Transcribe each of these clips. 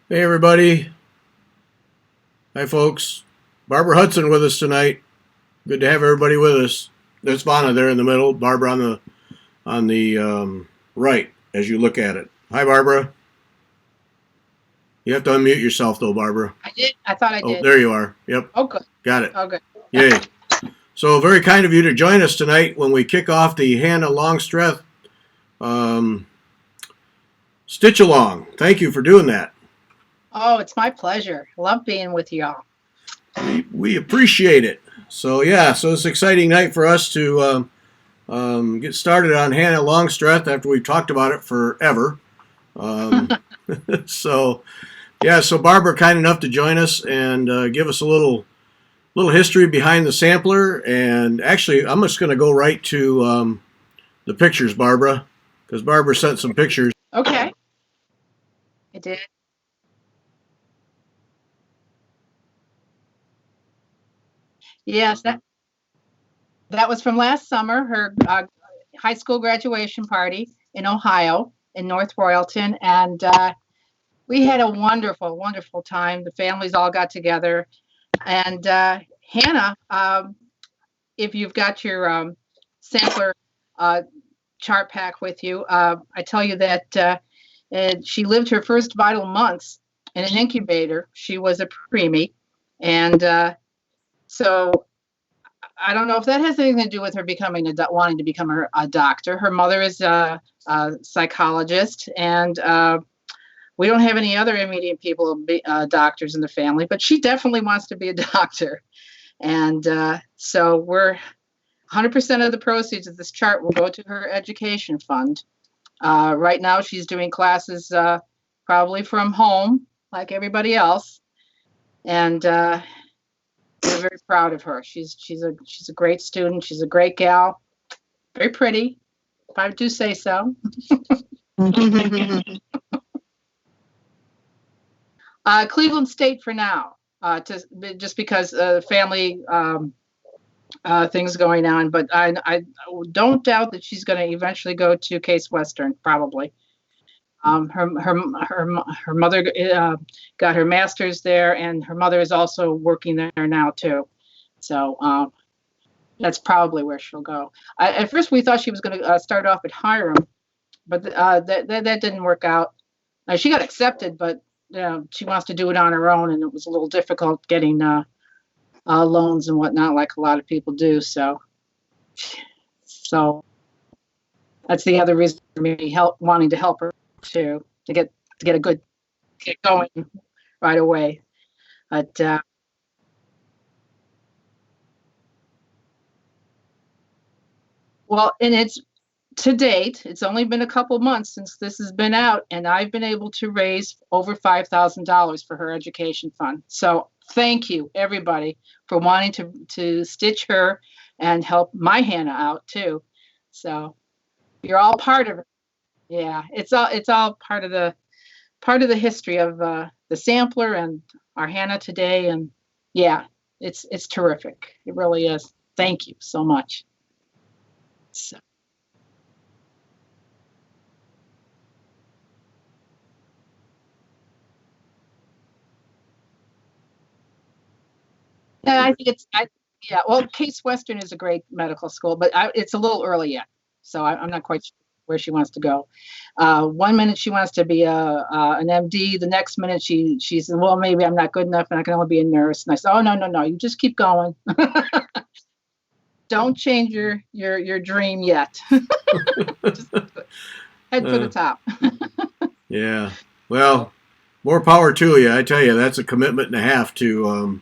Hey everybody. Hi folks. Barbara Hutson with us tonight. Good to have everybody with us. There's Vonna there in the middle. Barbara on the right as you look at it. Hi Barbara. You have to unmute yourself though, Barbara. I did. I thought I Oh, did. there you are. Yep. Oh, good. Got it. Oh, good. Yay. So very kind of you to join us tonight when we kick off the Hannah Longstreth Stitch Along. Thank you for doing that. Oh, it's my pleasure. Love being with y'all. We appreciate it. So it's an exciting night for us to get started on Hannah Longstreth after we've talked about it forever. So Barbara kind enough to join us and give us a little history behind the sampler. And actually, I'm just going to go right to the pictures, Barbara, because Barbara sent some pictures. Okay. I did. Yes, that was from last summer, her high school graduation party in Ohio, in North Royalton. And we had a wonderful, wonderful time. The families all got together. And Hannah, if you've got your sampler chart pack with you, I tell you that she lived her first vital months in an incubator. She was a preemie. And so I don't know if that has anything to do with her wanting to become a doctor. Her mother is a psychologist, and we don't have any other immediate people, doctors in the family, but she definitely wants to be a doctor. And so we're 100% of the proceeds of this chart will go to her education fund. Right now, she's doing classes probably from home, like everybody else, and we're very proud of her. She's a great student. She's a great gal, very pretty, if I do say so. Cleveland State for now, just because family things going on. But I don't doubt that she's going to eventually go to Case Western, probably. Her mother got her master's there, and her mother is also working there now too. So that's probably where she'll go. At first, we thought she was going to start off at Hiram, but that didn't work out. She got accepted, but she wants to do it on her own, and it was a little difficult getting loans and whatnot, like a lot of people do. So that's the other reason for me wanting to help her too, to get going right away. But well, and it's to date, it's only been a couple months since this has been out, and I've been able to raise over $5,000 for her education fund. So thank you, everybody, for wanting to stitch her and help my Hannah out too. So you're all part of it. Yeah, it's all part of the history of the sampler and our Hannah today. And yeah, it's terrific. It really is. Thank you so much. So. Yeah, I think yeah. Well, Case Western is a great medical school, but it's a little early yet, so I'm not quite sure where she wants to go. 1 minute she wants to be an MD. The next minute she says, "Well, maybe I'm not good enough, and I can only be a nurse." And I said, "Oh, no, you just keep going. Don't change your dream yet. Just head for the top." Yeah. Well, more power to you. I tell you, that's a commitment and a half to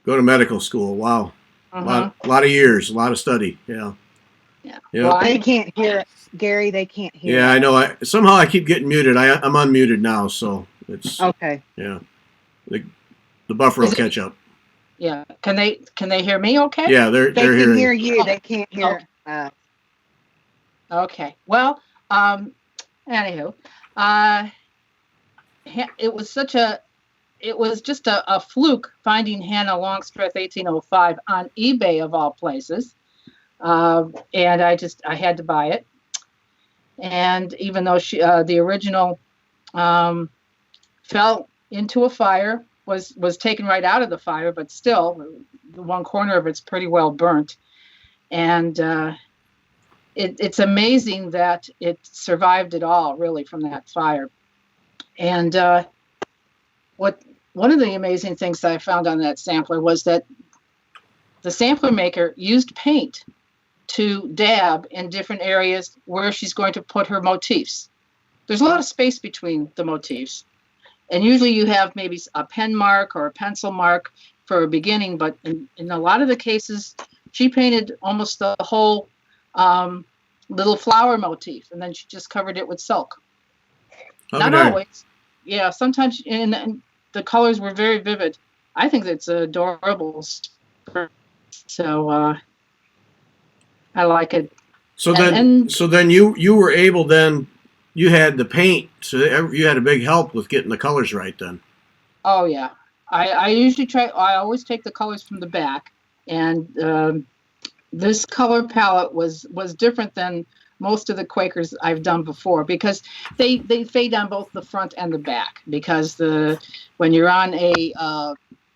go to medical school. Wow. A lot of years, a lot of study. Yeah. Yeah. Well, they can't hear Gary. They can't hear. Yeah, I know. Somehow I keep getting muted. I'm unmuted now, so it's okay. Yeah. The buffer will catch up. Yeah. Can they hear me? Okay. Yeah, they can hear you. They can't hear. Okay. Well, anywho, it was just a fluke finding Hannah Longstreth 1805 on eBay of all places, and I had to buy it. And even though the original fell into a fire, was taken right out of the fire, but still, the one corner of it's pretty well burnt. And it's amazing that it survived it all, really, from that fire. And one of the amazing things that I found on that sampler was that the sampler maker used paint to dab in different areas where she's going to put her motifs. There's a lot of space between the motifs. And usually you have maybe a pen mark or a pencil mark for a beginning, but in a lot of the cases, she painted almost the whole little flower motif, and then she just covered it with silk. Not always. Yeah, sometimes, and the colors were very vivid. I think it's adorable. So I like it. So then you were able then, you had the paint, so you had a big help with getting the colors right then. Oh yeah, I usually try. I always take the colors from the back, and this color palette was different than most of the Quakers I've done before, because they fade on both the front and the back, because when you're on a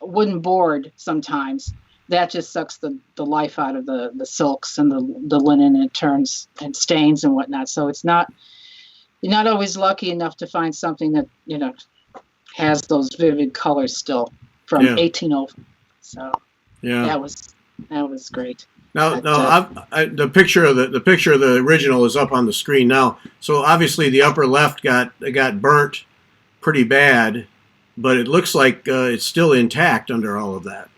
wooden board, sometimes that just sucks the life out of the silks and the linen, and it turns and stains and whatnot. So you're not always lucky enough to find something that has those vivid colors still from 1805. So yeah, that was great. Now, the picture of the original is up on the screen now. So obviously the upper left got burnt pretty bad, but it looks like it's still intact under all of that.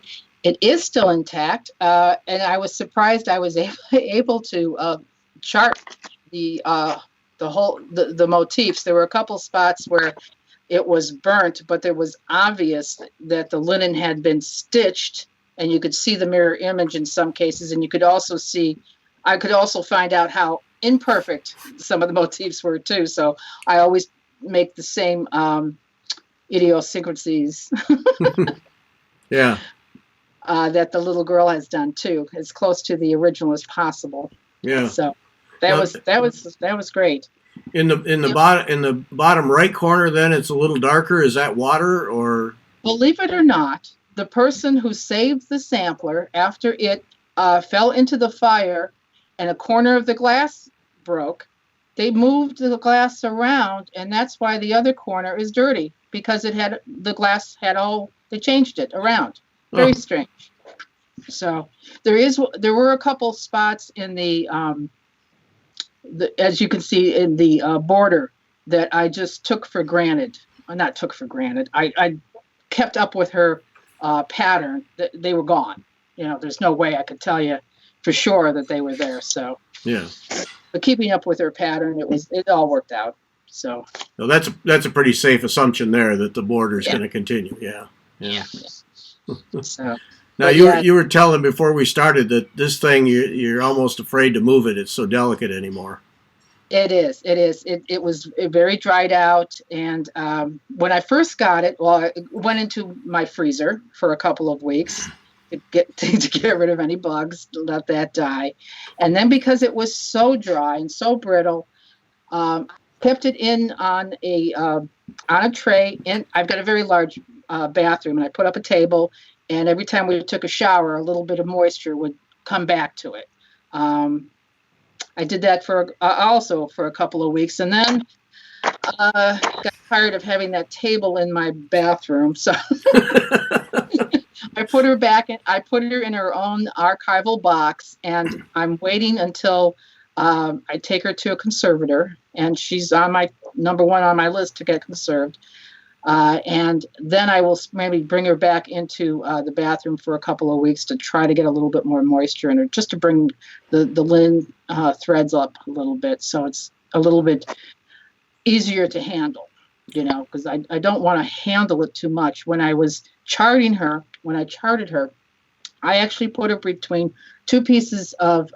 It is still intact, and I was surprised I was able to chart the motifs. There were a couple spots where it was burnt, but there was obvious that the linen had been stitched. And you could see the mirror image in some cases, and I could also find out how imperfect some of the motifs were too. So I always make the same idiosyncrasies yeah. That the little girl has done too, as close to the original as possible. Yeah. So that was great. In the bottom right corner, then it's a little darker. Is that water or? Believe it or not, the person who saved the sampler after it fell into the fire and a corner of the glass broke, they moved the glass around, and that's why the other corner is dirty, because they changed it around. Very strange. So there were a couple spots in the as you can see in the border that I just took for granted. Not took for granted. I kept up with her pattern. They were gone. There's no way I could tell you for sure that they were there. So yeah, but keeping up with her pattern, it all worked out. So that's a pretty safe assumption there, that the border is going to continue. Yeah. So now you were telling before we started that this thing you're almost afraid to move it. It's so delicate anymore. It is. It was very dried out, and when I first got it, it went into my freezer for a couple of weeks to get rid of any bugs, to let that die, and then because it was so dry and so brittle, kept it in on a tray. And I've got a very large bathroom, and I put up a table, and every time we took a shower, a little bit of moisture would come back to it. I did that also for a couple of weeks, and then got tired of having that table in my bathroom. So I put her back in. I put her in her own archival box, and I'm waiting until I take her to a conservator, and she's on my number one on my list to get conserved. And then I will maybe bring her back into the bathroom for a couple of weeks to try to get a little bit more moisture in her, just to bring the linen threads up a little bit, so it's a little bit easier to handle, because I don't want to handle it too much. When I charted her, I actually put her between two pieces of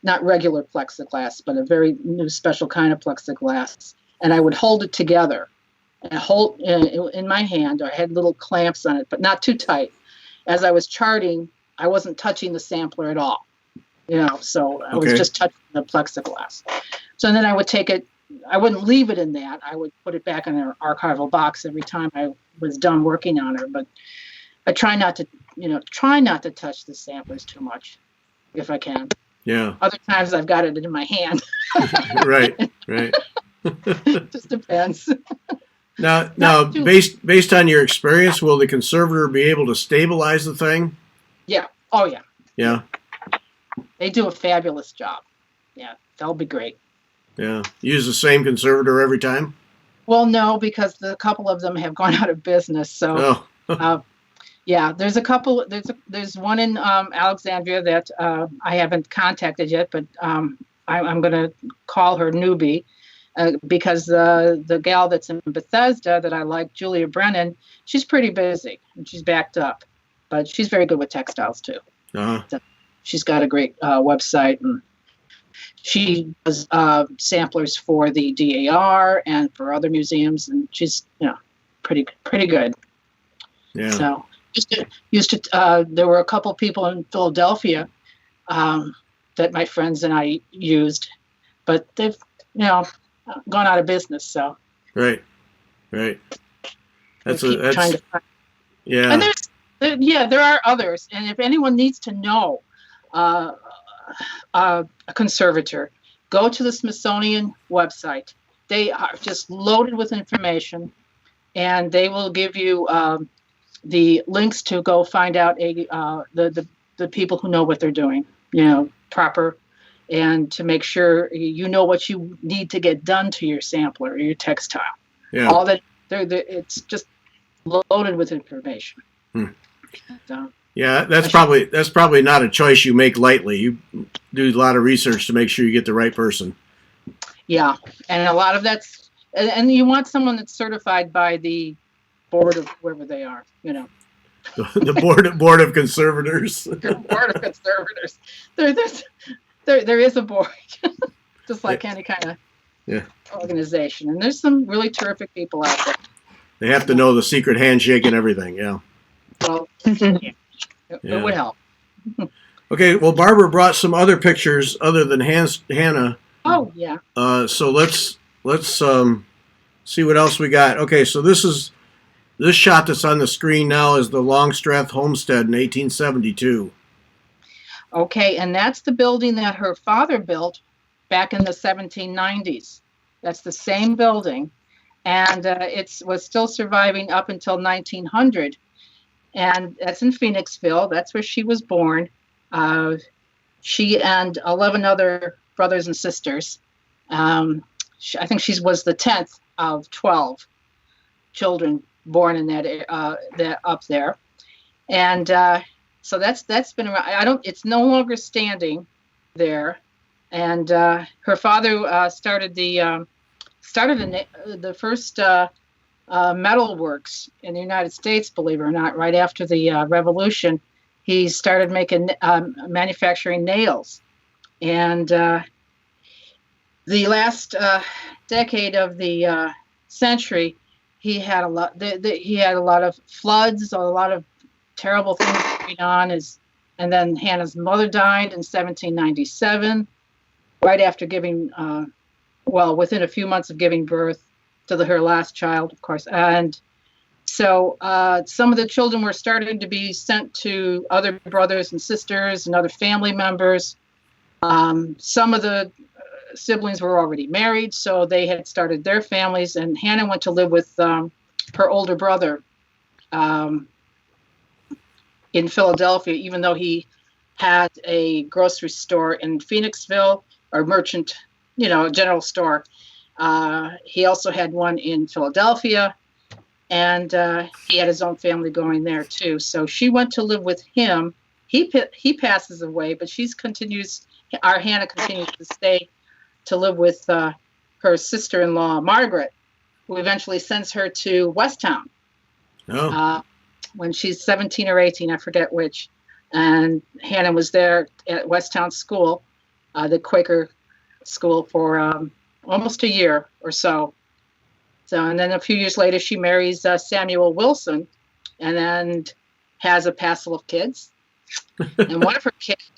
not regular plexiglass, but a very new special kind of plexiglass, and I would hold it together. And hold in my hand. I had little clamps on it, but not too tight. As I was charting, I wasn't touching the sampler at all. So I was Okay. just touching the plexiglass. So then I would take it, I wouldn't leave it in that. I would put it back in an archival box every time I was done working on her. But I try not to touch the samplers too much if I can. Yeah. Other times I've got it in my hand. Right. Just depends. Now, Not too- based on your experience, will the conservator be able to stabilize the thing? Yeah. Oh, yeah. Yeah. They do a fabulous job. Yeah, they'll be great. Yeah. Use the same conservator every time? Well, no, because a couple of them have gone out of business. So, Oh. yeah, there's a couple. There's one in Alexandria that I haven't contacted yet, but I'm going to call her Newbie because the gal that's in Bethesda that I like, Julia Brennan, she's pretty busy and she's backed up, but she's very good with textiles too. Uh-huh. So she's got a great website, and she does samplers for the DAR and for other museums, and she's pretty good. Yeah. So there were a couple people in Philadelphia that my friends and I used, but they've gone out of business. So Right. That's trying to find. yeah. And there are others, and if anyone needs to know a conservator, go to the Smithsonian website. They are just loaded with information, and they will give you the links to go find out the people who know what they're doing, proper, and to make sure you know what you need to get done to your sampler or your textile. Yeah. All that it's just loaded with information. So, Yeah, that's probably not a choice you make lightly. You do a lot of research to make sure you get the right person. yeah, and a lot of that's, and you want someone that's certified by the board of whoever they are, The board of conservators. board of conservators. There is a board, just like any kind of organization, and there's some really terrific people out there. They have to know the secret handshake and everything. Yeah. Well, it would help. Okay. Well, Barbara brought some other pictures other than Hannah. Oh yeah. So let's see what else we got. Okay. So this shot that's on the screen now is the Longstreth homestead in 1872. Okay, and that's the building that her father built back in the 1790s. That's the same building, and it was still surviving up until 1900. And that's in Phoenixville. That's where she was born. She and 11 other brothers and sisters. I think she was the 10th of 12 children born in that up there. And so that's been around. It's no longer standing there. And her father started the first metal works in the United States, believe it or not. Right after the Revolution, he started manufacturing nails. And the last decade of the century, he had a lot. He had a lot of floods, a lot of terrible things going on. And then Hannah's mother died in 1797, right after giving, within a few months of giving birth to her last child, of course. And so some of the children were starting to be sent to other brothers and sisters and other family members. Some of the siblings were already married, so they had started their families, and Hannah went to live with her older brother in Philadelphia, even though he had a grocery store in Phoenixville, or merchant, general store. He also had one in Philadelphia, and he had his own family going there too. So she went to live with him. He passes away, but our Hannah continues to stay to live with her sister-in-law, Margaret, who eventually sends her to Westtown. Oh. When she's 17 or 18, I forget which. And Hannah was there at Westtown School, the Quaker school, for almost a year or so. And then a few years later, she marries Samuel Wilson, and then has a passel of kids. And one of her kids,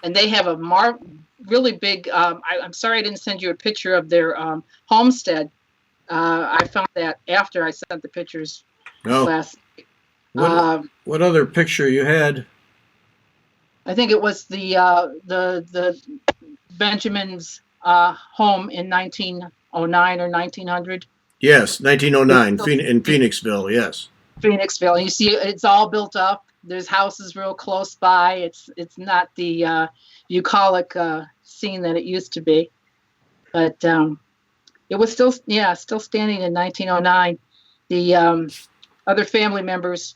and they have a really big. I'm sorry I didn't send you a picture of their homestead. I found that after I sent the pictures Oh, last. what other picture you had? I think it was the Benjamin's home in 1909 or 1900. Yes, 1909 in Phoenixville. Yes. Phoenixville. You see, it's all built up. There's houses real close by. It's not the bucolic scene that it used to be, but it was still standing in 1909. The other family members,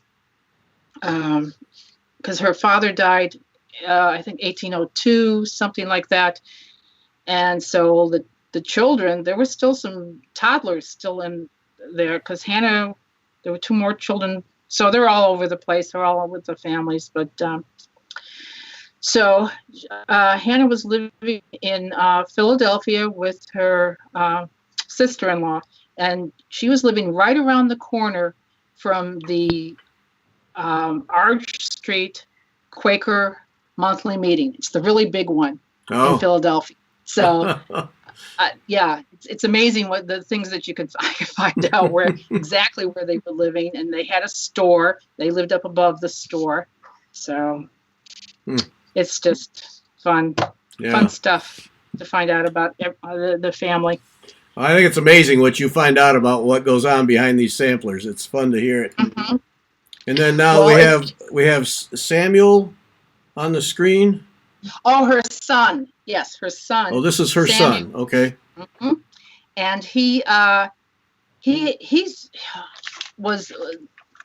because her father died, I think 1802, something like that, and so the children, there were still some toddlers still in there, because Hannah, there were two more children, so they're all over the place. They're all with the families, but so Hannah was living in Philadelphia with her sister-in-law, and she was living right around the corner from the Arch Street Quaker monthly meeting. It's the really big one in Philadelphia. So, yeah, it's amazing what the things that you can find out exactly where they were living. And they had a store. They lived up above the store. So it's just fun stuff to find out about the family. I think it's amazing what you find out about what goes on behind these samplers. It's fun to hear it. Mm-hmm. And then now we have Samuel on the screen. Oh, her son. Yes, her son. Oh, this is her son. Okay. Mm-hmm. And he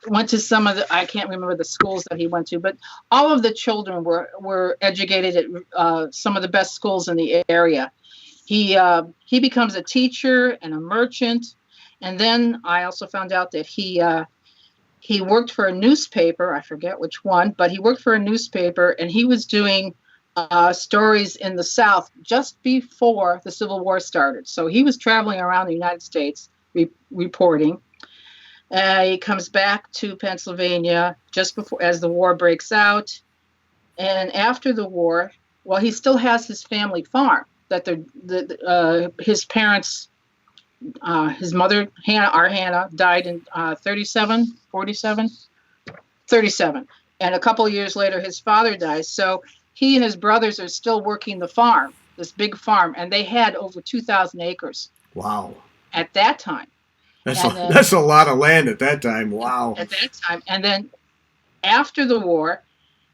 went to some of I can't remember the schools that he went to, but all of the children were educated at some of the best schools in the area. He becomes a teacher and a merchant, and then I also found out that he worked for a newspaper. I forget which one, but he worked for a newspaper, and he was doing stories in the South just before the Civil War started. So he was traveling around the United States reporting. He comes back to Pennsylvania just before, as the war breaks out, and after the war, well, he still has his family farm that his parents. His mother, Hannah, died in 37, and a couple of years later, his father dies. So he and his brothers are still working the farm, this big farm, and they had over 2,000 acres. Wow! At that time, that's a lot of land at that time. Wow! At that time, and then after the war,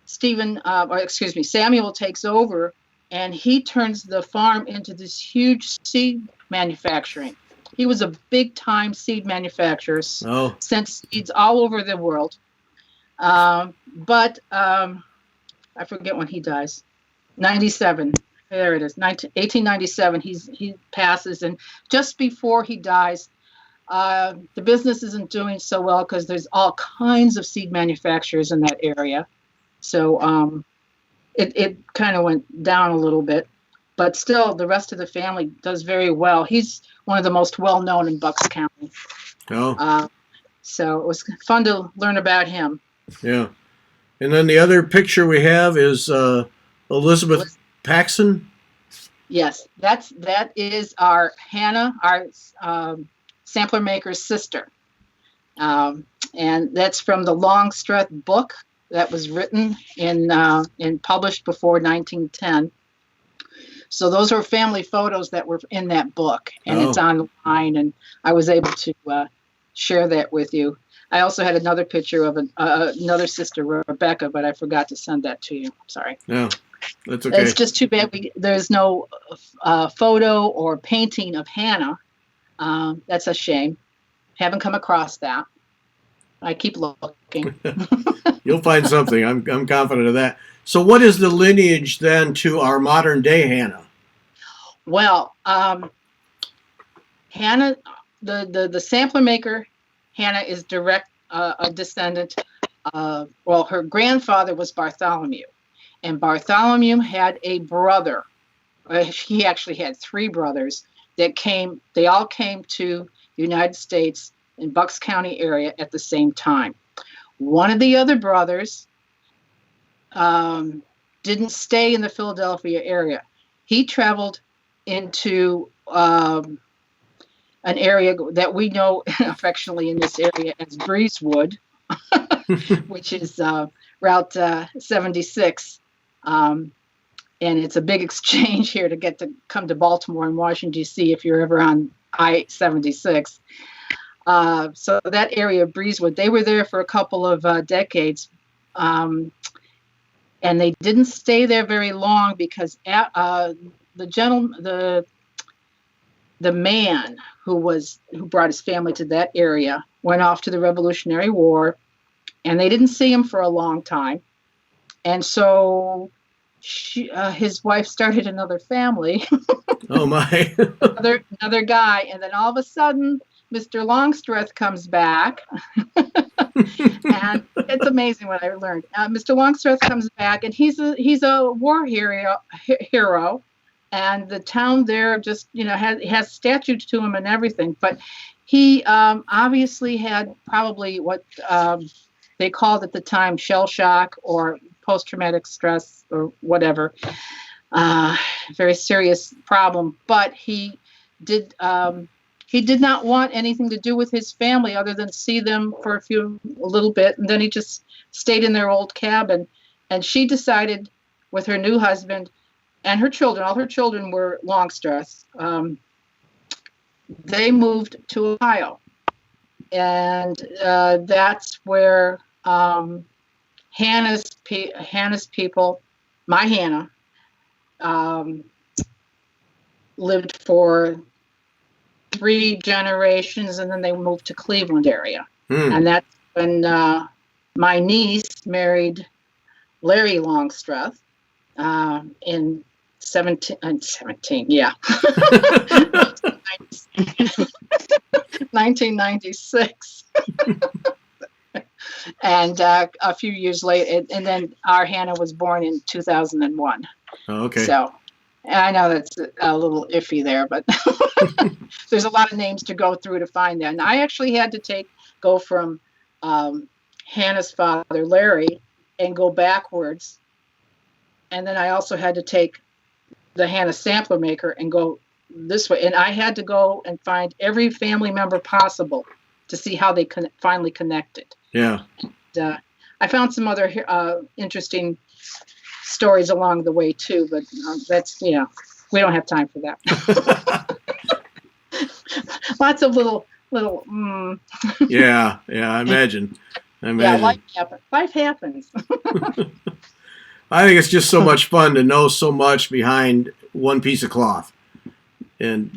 Samuel takes over, and he turns the farm into this huge seed manufacturing. He was a big-time seed manufacturer, sent seeds all over the world. But I forget when he dies. 97. There it is. 1897. He passes, and just before he dies, the business isn't doing so well because there's all kinds of seed manufacturers in that area. So it kind of went down a little bit. But still, the rest of the family does very well. He's one of the most well-known in Bucks County. So it was fun to learn about him. Yeah. And then the other picture we have is Elizabeth Paxson. Yes, that is our Hannah, our sampler maker's sister. And that's from the Longstreth book that was written and published before 1910. So those are family photos that were in that book, and it's online, and I was able to share that with you. I also had another picture of another sister, Rebecca, but I forgot to send that to you. Sorry. Yeah, that's okay. It's just too bad there's no photo or painting of Hannah. That's a shame. Haven't come across that. I keep looking. You'll find something. I'm confident of that. So what is the lineage then to our modern day Hannah? Well, Hannah, the sampler maker, Hannah is a descendant. Her grandfather was Bartholomew, and Bartholomew had a brother. He actually had three brothers that came. They all came to the United States in Bucks County area at the same time. One of the other brothers didn't stay in the Philadelphia area. He traveled into an area that we know affectionately in this area as Breezewood, which is Route 76. And it's a big exchange here to get to come to Baltimore and Washington, D.C. if you're ever on I-76. So that area of Breezewood, they were there for a couple of decades. And they didn't stay there very long because the man who brought his family to that area went off to the Revolutionary War, and they didn't see him for a long time. And so his wife started another family. Oh my! another guy, and then all of a sudden, Mr. Longstreth comes back, and it's amazing what I learned. Mr. Longstreth comes back, and he's a war hero, and the town there just has statues to him and everything. But he obviously had probably what they called at the time shell shock or post-traumatic stress or whatever, very serious problem. But he did not want anything to do with his family other than see them for a little bit, and then he just stayed in their old cabin. And she decided, with her new husband and her children, all her children were Longstreths, they moved to Ohio, and that's where Hannah's people, my Hannah, lived for 3 generations, and then they moved to Cleveland area. And that's when my niece married Larry Longstreth in 1996. And a few years later, and then our Hannah was born in 2001. Oh, okay. So I know that's a little iffy there, but there's a lot of names to go through to find that. And I actually had to go from Hannah's father, Larry, and go backwards. And then I also had to take the Hannah sampler maker and go this way. And I had to go and find every family member possible to see how they finally connected. Yeah. And, I found some other interesting stories along the way too, but that's, we don't have time for that. Lots of little. Yeah, I imagine. Yeah, life happens. I think it's just so much fun to know so much behind one piece of cloth, and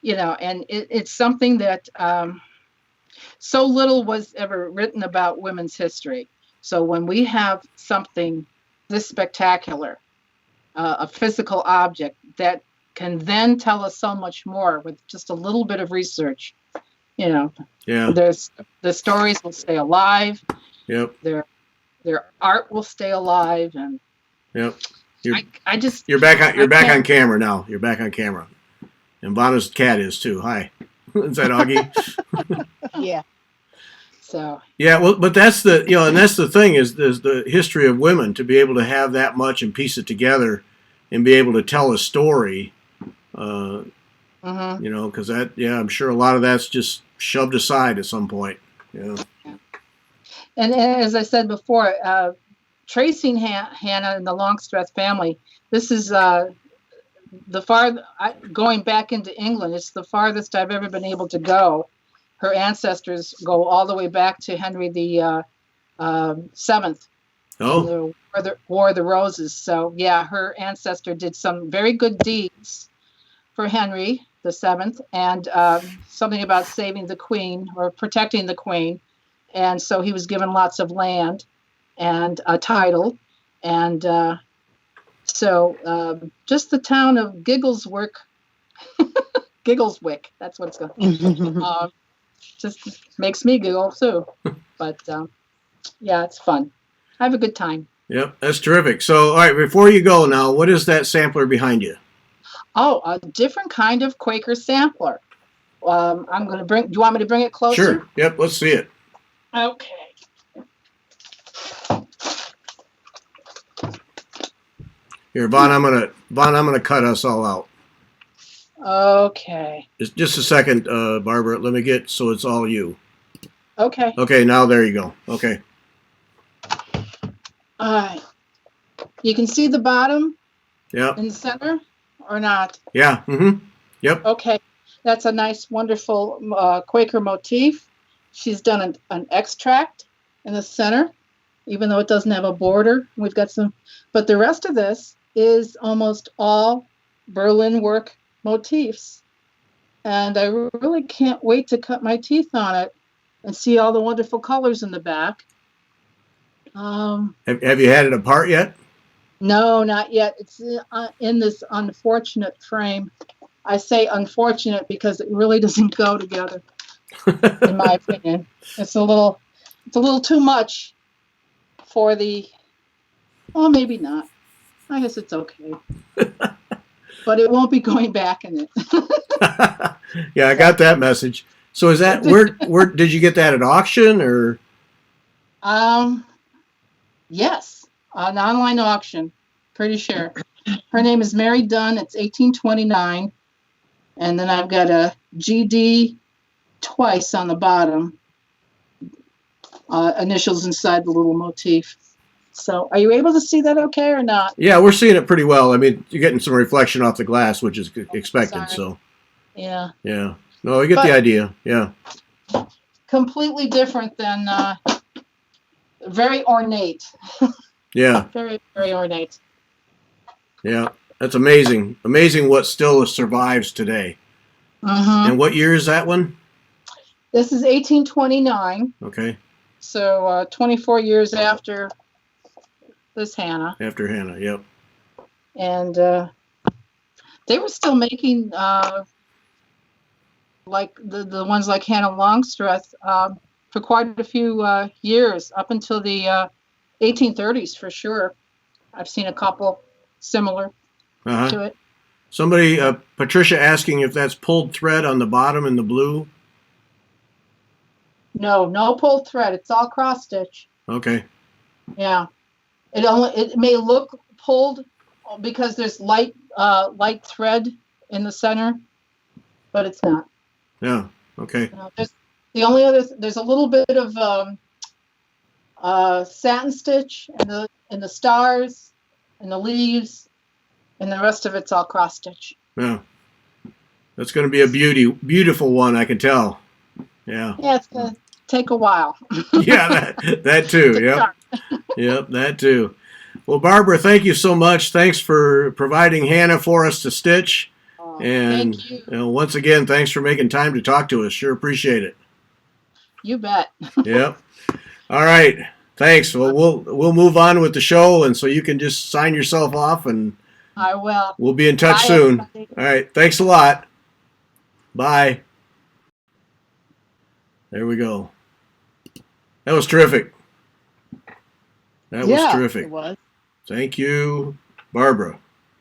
it's something that so little was ever written about women's history. So when we have something this spectacular, a physical object that can then tell us so much more with just a little bit of research, the stories will stay alive. Yep. Their art will stay alive, and yep. You're back on camera now. You're back on camera, and Vonna's cat is too. Hi, is that Augie? Yeah. So. Yeah, well, but that's the thing is the history of women, to be able to have that much and piece it together, and be able to tell a story. Because I'm sure a lot of that's just shoved aside at some point. Yeah. And as I said before, tracing Hannah and the Longstreth family, this is going back into England. It's the farthest I've ever been able to go. Her ancestors go all the way back to Henry the Seventh. Oh. The War of the Roses. So yeah, her ancestor did some very good deeds for Henry the Seventh, and something about saving the Queen or protecting the Queen. And so he was given lots of land and a title. And just the town of Giggleswick, that's what it's called. Just makes me giggle too. But it's fun. I have a good time. Yep, that's terrific. So, all right, before you go now, what is that sampler behind you? Oh, a different kind of Quaker sampler. I'm going to do you want me to bring it closer? Sure. Yep, let's see it. Okay. Here, Vaughn, I'm gonna cut us all out. Okay. Just a second, Barbara. Let me get so it's all you. Okay. Okay, now there you go. Okay. All right. You can see the bottom Yep. in the center or not? Yeah. Mm-hmm. Yep. Okay. That's a nice, wonderful Quaker motif. She's done an extract in the center, even though it doesn't have a border. We've got some, but the rest of this is almost all Berlin work motifs. And I really can't wait to cut my teeth on it and see all the wonderful colors in the back. Have you had it apart yet? No, not yet. It's in this unfortunate frame. I say unfortunate because it really doesn't go together, in my opinion. It's a little too much for the, well, maybe not. I guess it's okay. But it won't be going back in it. Yeah, I got that message. So is that where did you get that at auction or? Yes, an online auction, pretty sure. Her name is Mary Dunn. It's 1829. And then I've got a GD twice on the bottom, initials inside the little motif. So are you able to see that okay or not? Yeah, we're seeing it pretty well. I mean, you're getting some reflection off the glass, which is expected. So yeah. Yeah. No, we get the idea. Yeah. Completely different than very ornate. Yeah. Very, very ornate. Yeah. That's amazing. Amazing what still survives today. Mm-hmm. And what year is that one? This is 1829. Okay. So 24 years after this Hannah. After Hannah, yep. And they were still making like the ones like Hannah Longstreth for quite a few years, up until the 1830s for sure. I've seen a couple similar to it. Somebody, Patricia, asking if that's pulled thread on the bottom in the blue. No pulled thread. It's all cross stitch. Okay. Yeah, it may look pulled because there's light thread in the center, but it's not. Yeah. Okay. There's the only other. There's a little bit of satin stitch in the stars and the leaves, and the rest of it's all cross stitch. Yeah. That's going to be a beautiful one, I can tell. Yeah. Yeah, it's gonna take a while. Yeah, that too. Yep. Yep, that too. Well, Barbara, thank you so much. Thanks for providing Hannah for us to stitch. And thank you. Once again, thanks for making time to talk to us. Sure appreciate it. You bet. Yep. All right. Thanks. Well, we'll move on with the show, and so you can just sign yourself off, and I will. We'll be in touch Bye, soon. everybody. All right. Thanks a lot. Bye. There we go. That was terrific. That was terrific. It was. Thank you, Barbara.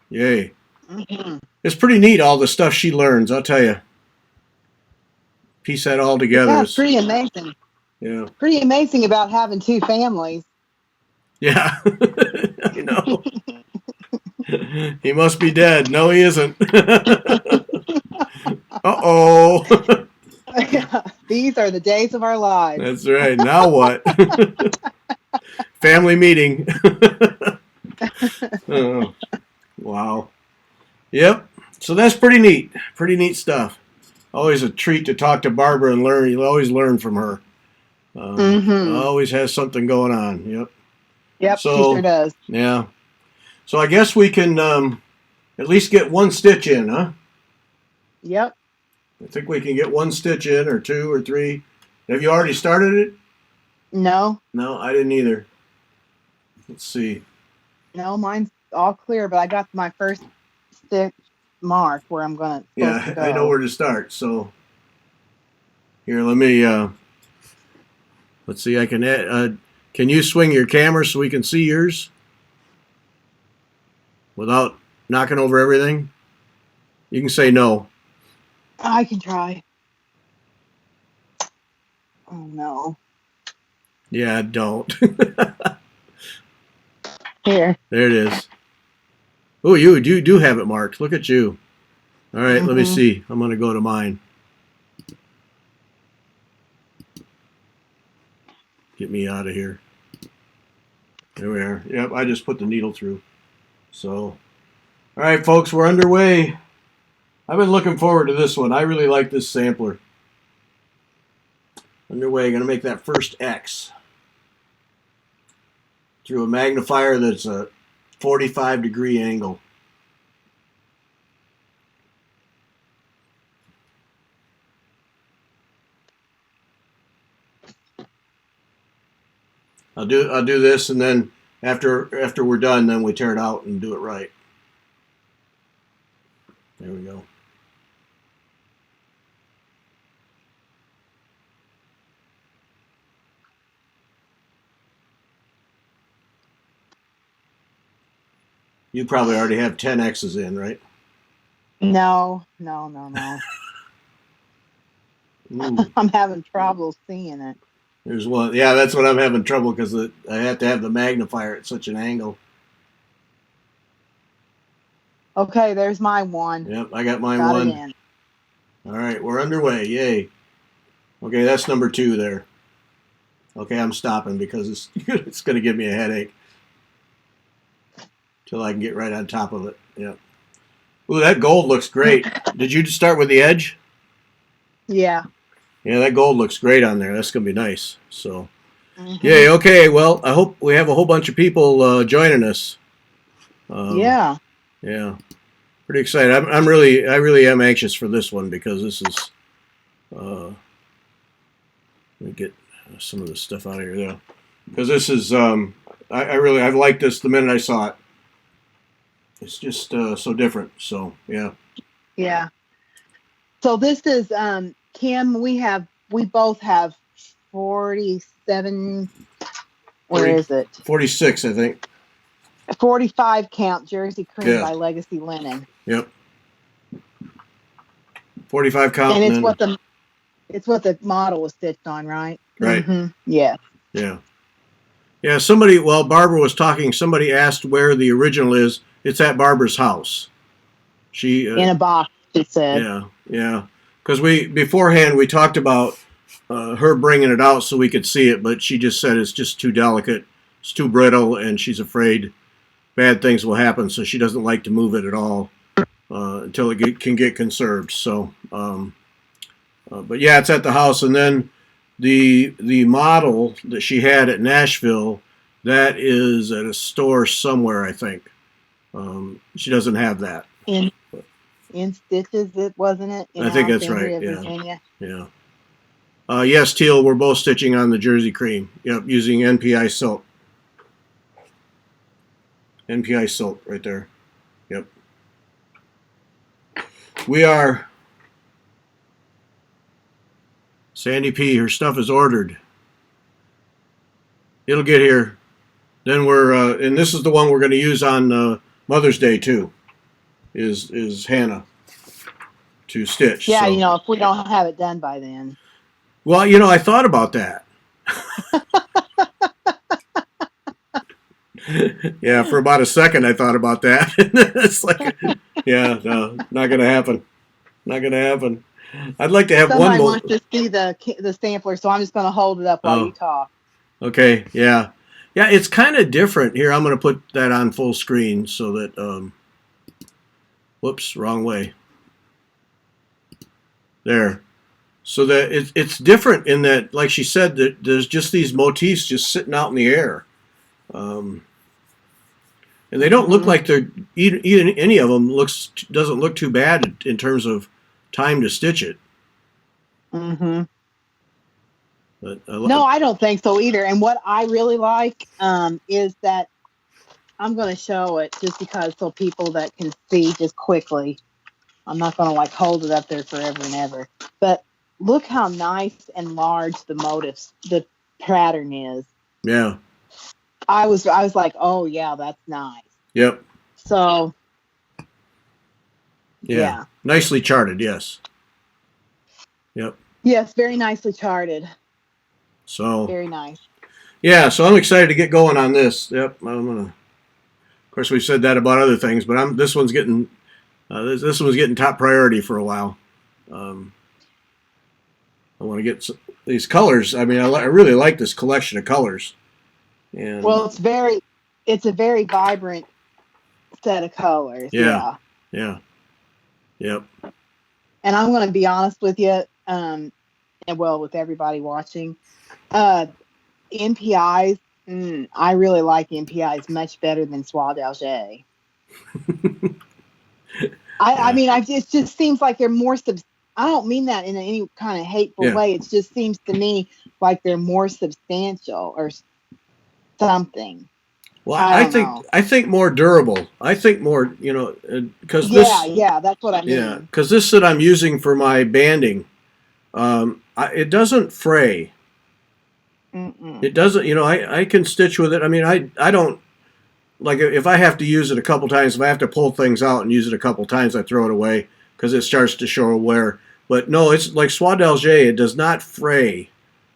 Yay. Mm-hmm. It's pretty neat, all the stuff she learns, I'll tell you. Piece that all together. Yeah, it's pretty amazing. Yeah. Pretty amazing about having two families. Yeah. You know. He must be dead. No, he isn't. Uh-oh. These are the days of our lives. That's right. Now what? Family meeting. Oh, wow. Yep. So that's pretty neat. Pretty neat stuff. Always a treat to talk to Barbara and learn. You'll always learn from her. Always has something going on. Yep. Yep, So, she sure does. Yeah. So I guess we can at least get one stitch in, huh? Yep. I think we can get one stitch in, or two, or three. Have you already started it? No. No, I didn't either. Let's see. No, mine's all clear, but I got my first stitch marked where I'm going to Yeah, go. I know where to start. So here, let me. Let's see. I can. Can you swing your camera so we can see yours without knocking over everything? You can say no. I can try. Oh, no. Yeah, don't. Here. There it is. Oh, you do have it marked. Look at you. All right, let me Mhm. see. I'm going to go to mine. Get me out of here. There we are. Yep, I just put the needle through. So, all right, folks, we're underway. I've been looking forward to this one. I really like this sampler. Underway, going to make that first X through a magnifier that's a 45-degree angle. I'll do this, and then after we're done, then we tear it out and do it right. There we go. You probably already have 10 X's in, right? No. Ooh, I'm having trouble seeing it. there's one. Yeah, that's what I'm having trouble because I have to have the magnifier at such an angle. Okay, there's my one. Yep, I got mine Got one. it in. All right, we're underway. Yay. Okay, that's number 2 there. Okay, I'm stopping because it's going to give me a headache till I can get right on top of it. Yep. Ooh, that gold looks great. Did you start with the edge? Yeah. Yeah, that gold looks great on there. That's going to be nice. So, Mhm. yay. Okay, well, I hope we have a whole bunch of people joining us. Yeah. Yeah. Pretty excited. I really am anxious for this one because this is. Let me get some of this stuff out of here though, because this is. I've liked this the minute I saw it. It's just so different. So yeah. Yeah. So this is Kim. We both have 47. Where 40 is it? 46, I think. 45 count Jersey Cream Yeah. by Legacy Linen. Yep. 45 count. And it's then, what the model was stitched on, right? Right. Mm-hmm. Yeah. Yeah. Yeah. Somebody, while Barbara was talking, somebody asked where the original is. It's at Barbara's house. She In a box, it said. Yeah. Because beforehand we talked about her bringing it out so we could see it, but she just said it's just too delicate, it's too brittle, and she's afraid bad things will happen, so she doesn't like to move it at all until it can get conserved. So, but yeah, it's at the house, and then the model that she had at Nashville, that is at a store somewhere, I think. She doesn't have that. In Stitches, it wasn't it? In I think that's Alexandria, right. Yeah. Virginia. Yeah. Yes, Teal, we're both stitching on the Jersey Cream. Yep, using NPI silk. NPI silk right there. Yep. We are. Sandy P, her stuff is ordered. It'll get here. Then and this is the one we're going to use on Mother's Day too. Is Hannah to stitch? Yeah, so. if we don't have it done by then. Well, I thought about that. Yeah, for about a second I thought about that. It's like, yeah, no, not gonna happen. Not gonna happen. I'd like to have Somebody one. wants to see the sampler, so I'm just going to hold it up while you talk. Okay, yeah. It's kind of different here. I'm going to put that on full screen so that. Whoops, wrong way. There. So that it's different in that, like she said, that there's just these motifs just sitting out in the air. And they don't look like they're even any of them doesn't look too bad in terms of time to stitch it. Mm-hmm. But No, I don't think so either. And what I really like is that I'm going to show it just because so people that can see just quickly. I'm not going to hold it up there forever and ever. But look how nice and large the pattern is. Yeah. I was like, oh yeah, that's nice. Yep. So. Yeah. Nicely charted, yes. Yep. Yes, very nicely charted. So. Very nice. Yeah, so I'm excited to get going on this. Yep, I'm gonna course, we've said that about other things, but this one's getting this one's getting top priority for a while. I want to get these colors. I mean, I really like this collection of colors. And well, it's a very vibrant set of colors. yeah, yeah, yep. And I'm going to be honest with you, and well, with everybody watching, NPIs. I really like NPIs much better than Soie d'Alger. I mean, it just seems like they're more I don't mean that in any kind of hateful way. It just seems to me like they're more substantial or something. Well, I think more durable. I think more, because that's what I mean. Yeah, because this that I'm using for my banding, it doesn't fray. It doesn't, I can stitch with it. I mean, I don't, like, if I have to use it a couple times, if I have to pull things out and use it a couple times, I throw it away because it starts to show wear. But no, it's like Soie d'Alger. It does not fray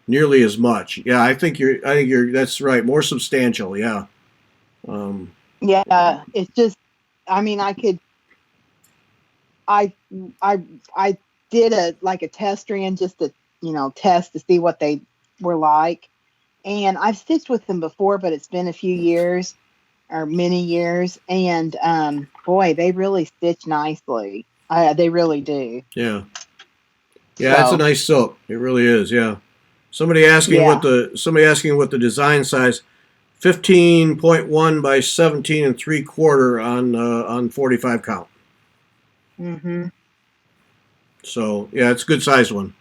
nearly as much. Yeah, I think that's right. More substantial. Yeah. It's just, I mean, I did a test run just to, test to see what they were like. And I've stitched with them before, but it's been a few years or many years. And, boy, they really stitch nicely. They really do. Yeah. Yeah. It's a nice silk. It really is. Yeah. Somebody asking what the design size, 15.1 by 17 3/4 on 45 count. Mm-hmm. So yeah, it's a good size one.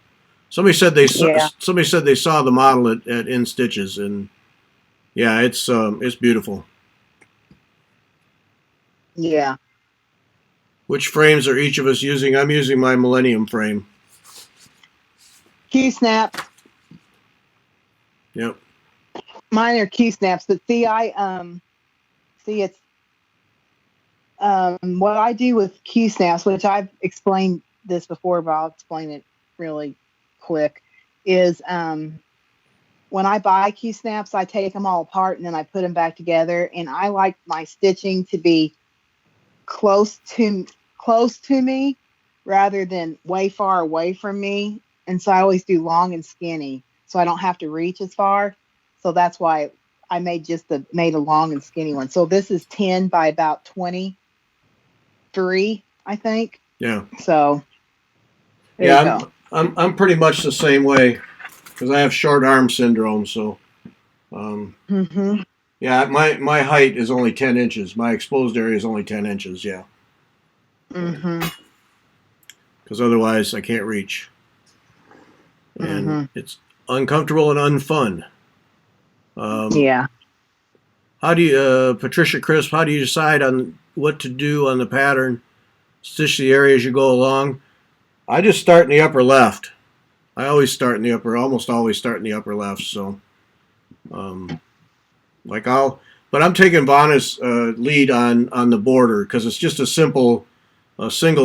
Somebody said they saw the model at In Stitches, and yeah, it's beautiful. Yeah. Which frames are each of us using? I'm using my Millennium frame. Q-snap. Yep. Mine are Q-snaps, but see, it's what I do with Q-snaps, which I've explained this before, but I'll explain it really quick, is when I buy Q-snaps, I take them all apart and then I put them back together, and I like my stitching to be close to me rather than way far away from me, and so I always do long and skinny so I don't have to reach as far. So that's why I made a long and skinny one. So this is 10 by about 23, I think. Yeah. So there you go. I'm pretty much the same way because I have short arm syndrome. So, yeah, my height is only 10 inches. My exposed area is only 10 inches. Yeah. Because otherwise I can't reach, and it's uncomfortable and unfun. Yeah. How do you, Patricia Crisp, how do you decide on what to do on the pattern? Stitch the area as you go along? I just start in the upper left. I almost always start in the upper left. So, but I'm taking Vonna's lead on the border because it's just a single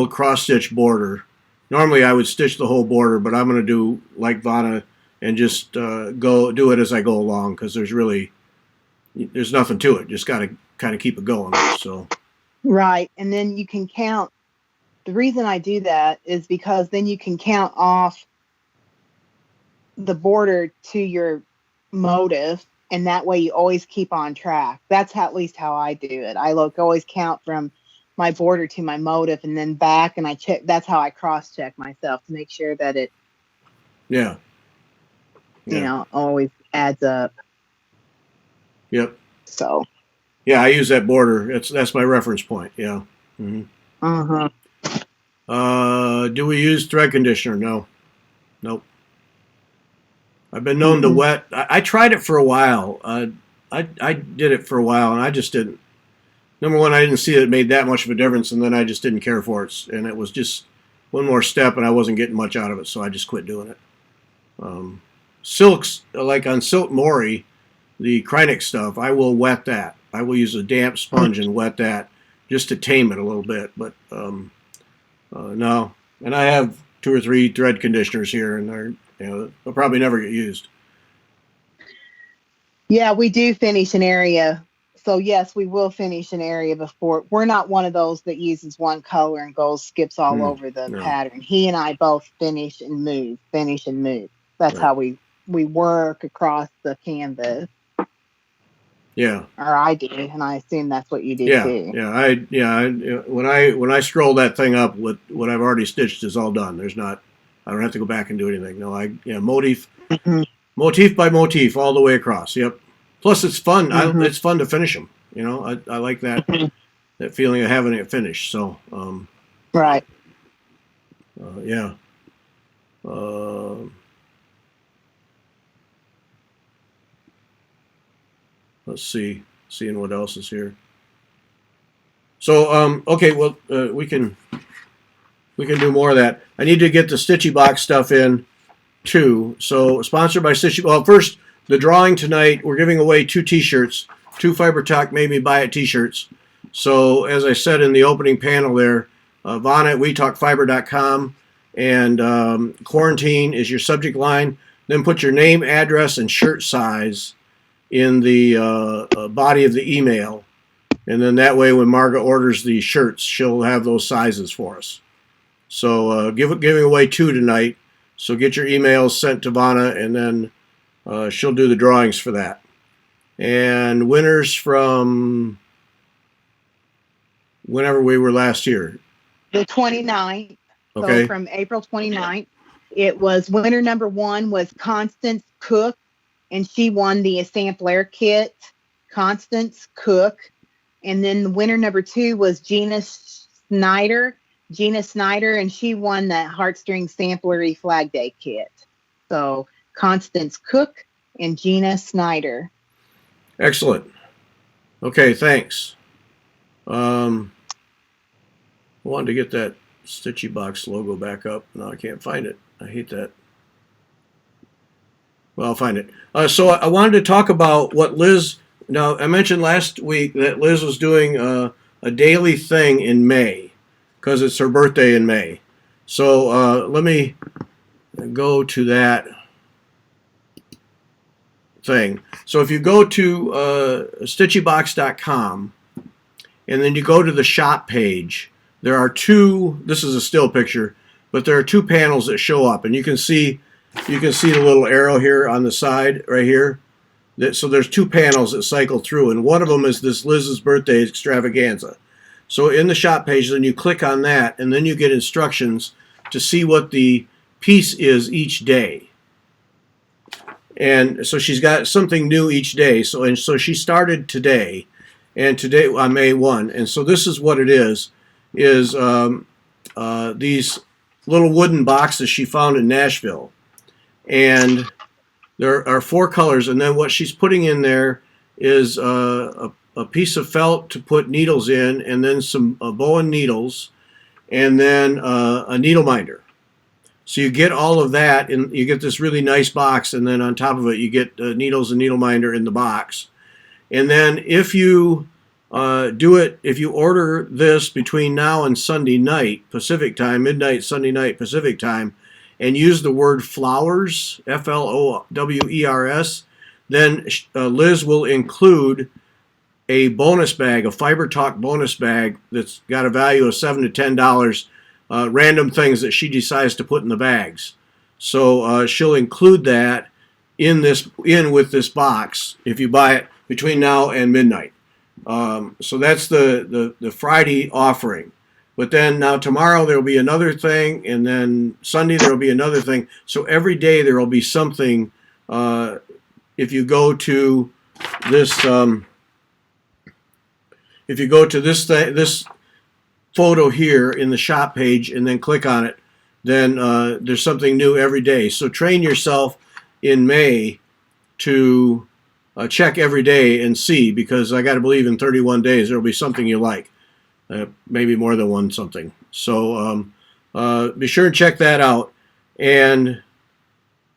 cross stitch border. Normally I would stitch the whole border, but I'm going to do like Vonna and just do it as I go along because there's nothing to it. Just got to kind of keep it going. So right, and then you can count. The reason I do that is because then you can count off the border to your motif, and that way you always keep on track. That's at least how I do it. I always count from my border to my motif and then back, and I check. That's how I cross-check myself to make sure that it always adds up. Yep. So. Yeah, I use that border. That's my reference point. Yeah. Do we use thread conditioner? No. Nope. I've been known to wet. I tried it for a while. I did it for a while, and I just didn't. Number one, I didn't see it made that much of a difference, and then I just didn't care for it. And it was just one more step, and I wasn't getting much out of it, so I just quit doing it. Silks, like on Silk Mori, the Kreinik stuff, I will wet that. I will use a damp sponge and wet that just to tame it a little bit. But no. And I have 2 or 3 thread conditioners here, and they'll probably never get used. Yeah, we do finish an area So yes, we will finish an area before. We're not one of those that uses one color and skips all over the No. pattern. He and I both finish and move. That's Right. how we work across the canvas. Yeah. Or I do, and I assume that's what you do too. When I scroll that thing up, what I've already stitched is all done. I don't have to go back and do anything. No, motif by motif all the way across. Yep. Plus, it's fun. It's fun to finish them. I like that that feeling of having it finished. So, right. Yeah. Let's seeing what else is here. So, okay, well, we can do more of that. I need to get the Stitchy Box stuff in too. So, sponsored by Stitchy. Well, first, the drawing tonight. We're giving away 2 T-shirts, 2 Fiber Talk Made Me Buy It T-shirts. So, as I said in the opening panel there, Vonna at WeTalkFiber.com, and quarantine is your subject line. Then put your name, address, and shirt size in the body of the email. And then that way, when Marga orders the shirts, she'll have those sizes for us. So giving away 2 tonight. So get your emails sent to Vonna, and then she'll do the drawings for that. And winners from whenever we were last here. The 29th. Okay. So from April 29th, it was winner number 1 was Constance Cook, and she won the sampler kit. Constance Cook. And then winner number 2 was Gina Snyder, and she won the Heartstring Samplery Flag Day kit. So Constance Cook and Gina Snyder. Excellent. Okay, thanks. I wanted to get that Stitchy Box logo back up. No, I can't find it. I hate that. Well, I'll find it. So I wanted to talk about what Liz... Now, I mentioned last week that Liz was doing a daily thing in May because it's her birthday in May. So let me go to that thing. So if you go to stitchybox.com and then you go to the shop page, there are 2, this is a still picture, but there are 2 panels that show up, and you can see the little arrow here on the side right here. So there's 2 panels that cycle through, and one of them is this Liz's birthday extravaganza. So in the shop page, then you click on that, and then you get instructions to see what the piece is each day. And so she's got something new each day. So she started today, and today on May 1. And so this is what it is these little wooden boxes she found in Nashville. And there are 4 colors, and then what she's putting in there is a piece of felt to put needles in, and then some Bowen needles, and then a needle minder. So you get all of that, and you get this really nice box, and then on top of it you get needles and needle minder in the box. And then if you if you order this between now and Sunday night Pacific time, midnight Sunday night Pacific time, and use the word flowers, FLOWERS, then Liz will include a bonus bag, a Fiber Talk bonus bag that's got a value of $7 to $10, random things that she decides to put in the bags. So she'll include that in with this box if you buy it between now and midnight. So that's the Friday offering. But then now tomorrow there will be another thing, and then Sunday there will be another thing. So every day there will be something. If you go to this, this photo here in the shop page, and then click on it, then there's something new every day. So train yourself in May to check every day and see, because I got to believe in 31 days there will be something you like. Maybe more than one something. So be sure and check that out. And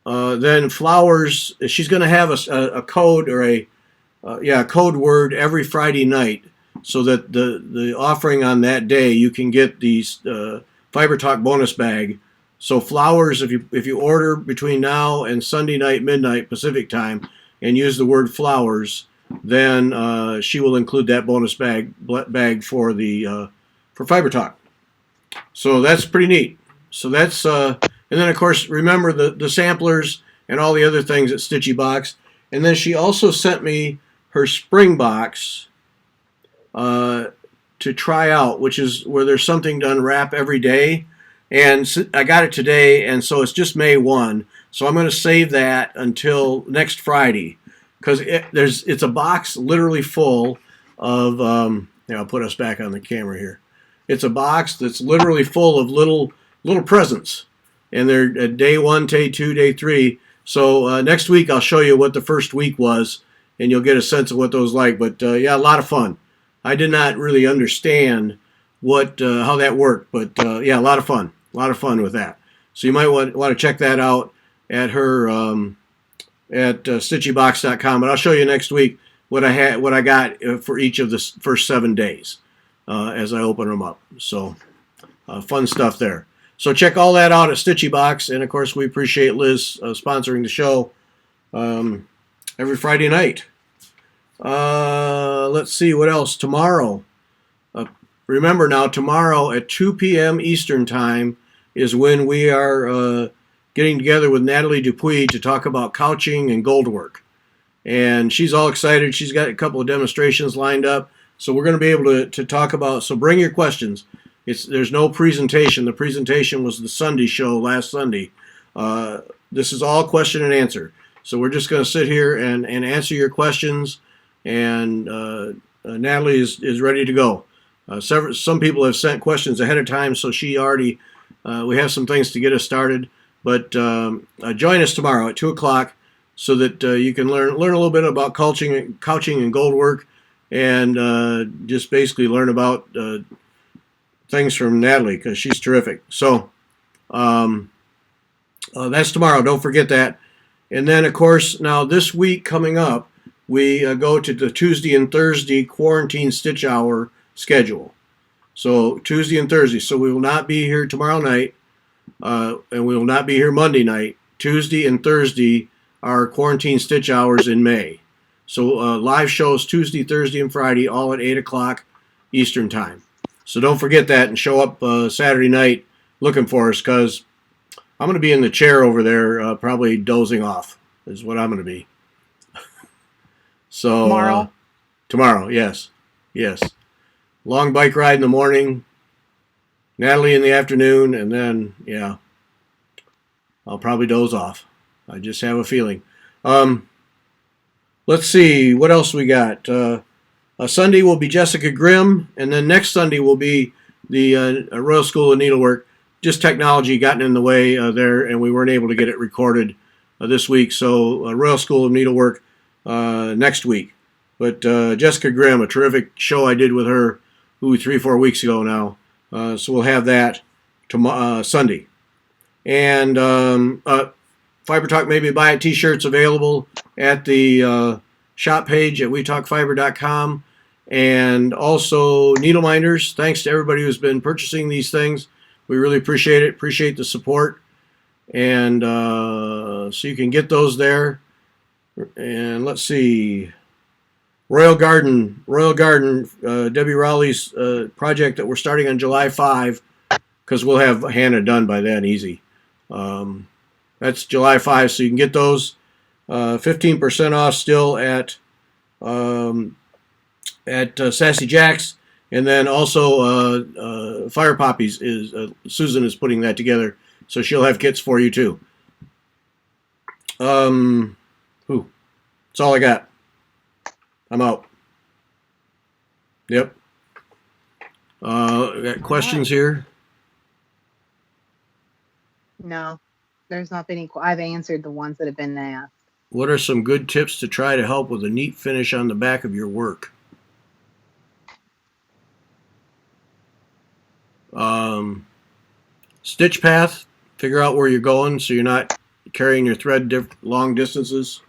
then flowers, she's going to have a code or a code word every Friday night, so that the offering on that day you can get these Fiber Talk bonus bag. So flowers, if you order between now and Sunday night midnight Pacific time and use the word flowers, then she will include that bonus bag for the for Fiber Talk. So that's pretty neat. So that's and then of course remember the samplers and all the other things at Stitchy Box. And then she also sent me her spring box to try out, which is where there's something to unwrap every day. And I got it today, and so it's just May 1. So I'm going to save that until next Friday, because it's a box literally full of. I'll put us back on the camera here. It's a box that's literally full of little presents, and they're day 1, day 2, day 3. So next week I'll show you what the first week was, and you'll get a sense of what those like. But yeah, a lot of fun. I did not really understand how that worked, but yeah, a lot of fun. A lot of fun with that. So you might want to check that out at her at stitchybox.com. But I'll show you next week what I got for each of the first 7 days as I open them up. So fun stuff there. So check all that out at Stitchy Box, and of course we appreciate Liz sponsoring the show every Friday night. Let's see what else tomorrow. Remember now, tomorrow at 2 p.m. Eastern Time is when we are getting together with Natalie Dupuis to talk about couching and gold work. And she's all excited. She's got a couple of demonstrations lined up. So we're going to be able to talk about, so bring your questions. There's no presentation. The presentation was the Sunday show last Sunday. This is all question and answer. So we're just going to sit here and answer your questions. And Natalie is ready to go. Some people have sent questions ahead of time, so she already, we have some things to get us started. But join us tomorrow at 2 o'clock so that you can learn a little bit about couching and gold work, and just basically learn about things from Natalie, because she's terrific. So that's tomorrow. Don't forget that. And then, of course, now this week coming up, we go to the Tuesday and Thursday quarantine stitch hour schedule. So Tuesday and Thursday. So we will not be here tomorrow night, and we will not be here Monday night. Tuesday and Thursday are quarantine stitch hours in May. So live shows Tuesday, Thursday, and Friday, all at 8 o'clock Eastern Time. So don't forget that, and show up Saturday night looking for us, because I'm going to be in the chair over there, probably dozing off is what I'm going to be. So tomorrow, yes. Long bike ride in the morning, Natalie in the afternoon, and then, yeah, I'll probably doze off. I just have a feeling. Let's see, what else we got? Sunday will be Jessica Grimm, and then next Sunday will be the Royal School of Needlework. Just technology gotten in the way there, and we weren't able to get it recorded this week. So Royal School of Needlework next week. But Jessica Grimm, a terrific show I did with her 3-4 weeks ago now. So we'll have that tomorrow, Sunday. And Fiber Talk Maybe Buy It t-shirts available at the shop page at wetalkfiber.com. And also needle minders. Thanks to everybody who's been purchasing these things. We really appreciate it. Appreciate the support. And so you can get those there. And let's see. Royal Garden, Debbie Rowley's project that we're starting on July 5, because we'll have Hannah done by then, easy. That's July 5, so you can get those 15% off still at Sassy Jack's, and then also Fire Poppies is Susan is putting that together, so she'll have kits for you too. That's all I got. I'm out. Yep. Got questions here? No, there's not been any. I've answered the ones that have been asked. What are some good tips to try to help with a neat finish on the back of your work? Stitch path. Figure out where you're going so you're not carrying your thread long distances.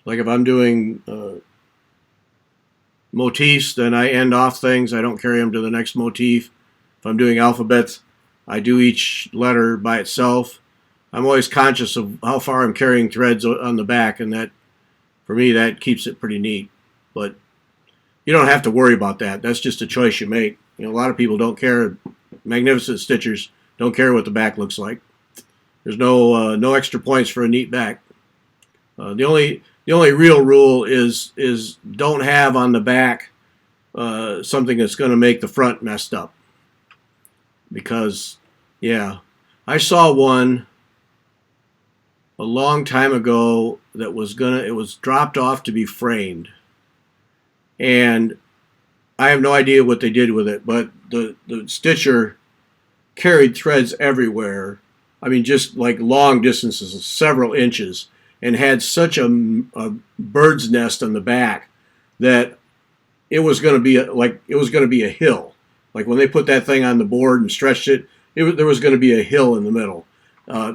Like if I'm doing motifs, then I end off things. I don't carry them to the next motif. If I'm doing alphabets, I do each letter by itself. I'm always conscious of how far I'm carrying threads on the back, and that for me, that keeps it pretty neat. But you don't have to worry about that. That's just a choice you make. A lot of people don't care. Magnificent stitchers don't care what the back looks like. There's no extra points for a neat back. The only real rule is don't have on the back something that's going to make the front messed up. Because, yeah, I saw one a long time ago that it was dropped off to be framed, and I have no idea what they did with it, but the stitcher carried threads everywhere. I mean, just like long distances, several inches, and had such a bird's nest on the back that it was going to be a hill. Like when they put that thing on the board and stretched it, there was going to be a hill in the middle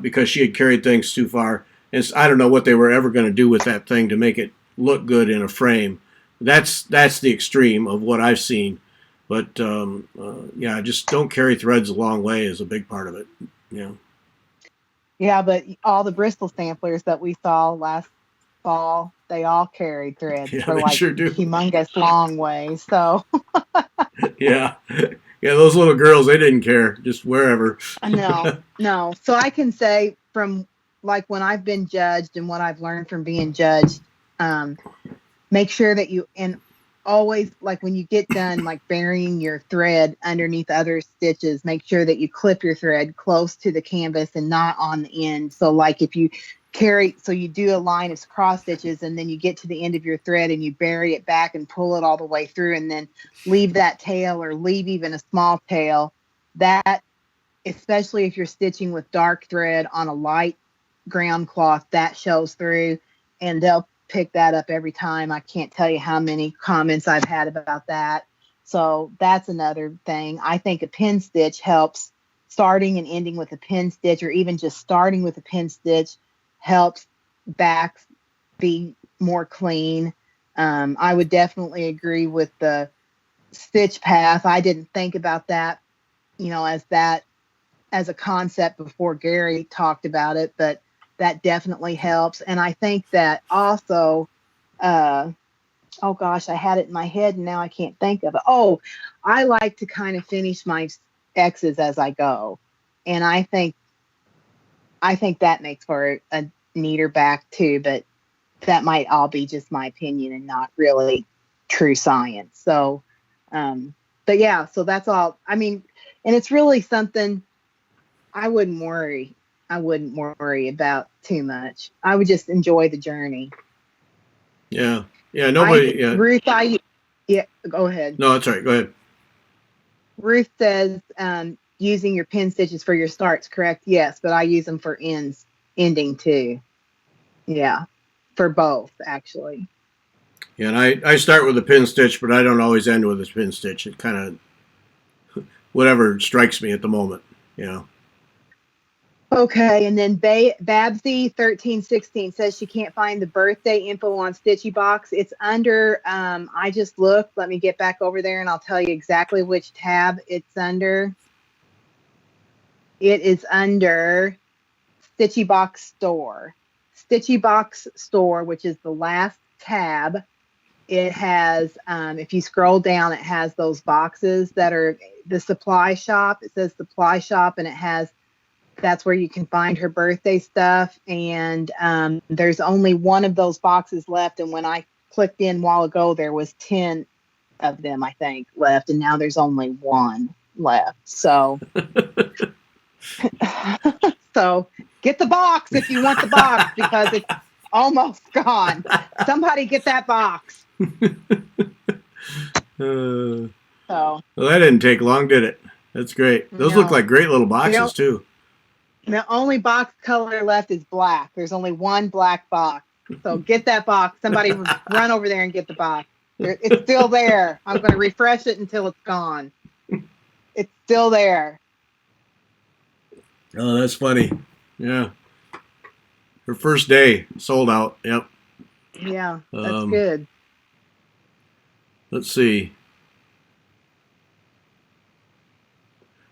because she had carried things too far. And I don't know what they were ever going to do with that thing to make it look good in a frame. That's the extreme of what I've seen. But yeah, just don't carry threads a long way is a big part of it. Yeah. Yeah, but all the Bristol samplers that we saw last fall, they all carried threads Yeah, for they like sure do. humongous long ways. So Yeah. Yeah, those little girls, they didn't care, just wherever. no. So I can say from like when I've been judged and what I've learned from being judged, make sure that you, and always like when you get done like burying your thread underneath other stitches, make sure that you clip your thread close to the canvas and not on the end. So like if you you do a line of cross stitches and then you get to the end of your thread and you bury it back and pull it all the way through and then leave that tail or leave even a small tail, that, especially if you're stitching with dark thread on a light ground cloth, that shows through and they'll pick that up every time. I can't tell you how many comments I've had about that. So that's another thing. I think a pin stitch helps. Starting and ending with a pin stitch, or even just starting with a pin stitch, helps backs be more clean. I would definitely agree with the stitch path. I didn't think about that, as a concept before Gary talked about it, but that definitely helps. And I think that also, oh gosh, I had it in my head and now I can't think of it. Oh, I like to kind of finish my X's as I go. And I think that makes for a neater back too, but that might all be just my opinion and not really true science. So, but yeah, so that's all. I mean, and it's really something I wouldn't worry about too much. I would just enjoy the journey. Yeah. Yeah. Nobody. Yeah. Ruth, yeah, go ahead. No, that's all right. Go ahead. Ruth says, using your pin stitches for your starts, correct? Yes, but I use them for ending too. Yeah, for both actually. Yeah, and I start with a pin stitch, but I don't always end with a pin stitch. It kind of whatever strikes me at the moment. Yeah. Okay, and then Babsy 1316 says she can't find the birthday info on Stitchy Box. It's under. I just looked. Let me get back over there, and I'll tell you exactly which tab it's under. It is under Stitchy Box Store. Stitchy Box Store, which is the last tab. It has, if you scroll down, it has those boxes that are the supply shop. It says supply shop, and it has, that's where you can find her birthday stuff. And there's only one of those boxes left. And when I clicked in a while ago, there was 10 of them, I think, left. And now there's only one left. So, so get the box if you want the box, because it's almost gone. Somebody get that box. Well, So that didn't take long, did it? That's great. Those look like great little boxes too. The only box color left is black. There's only one black box. So get that box. Somebody run over there and get the box. It's still there. I'm going to refresh it until it's gone. It's still there. Oh, that's funny. Yeah. Her first day sold out. Yep. Yeah, that's good. Let's see.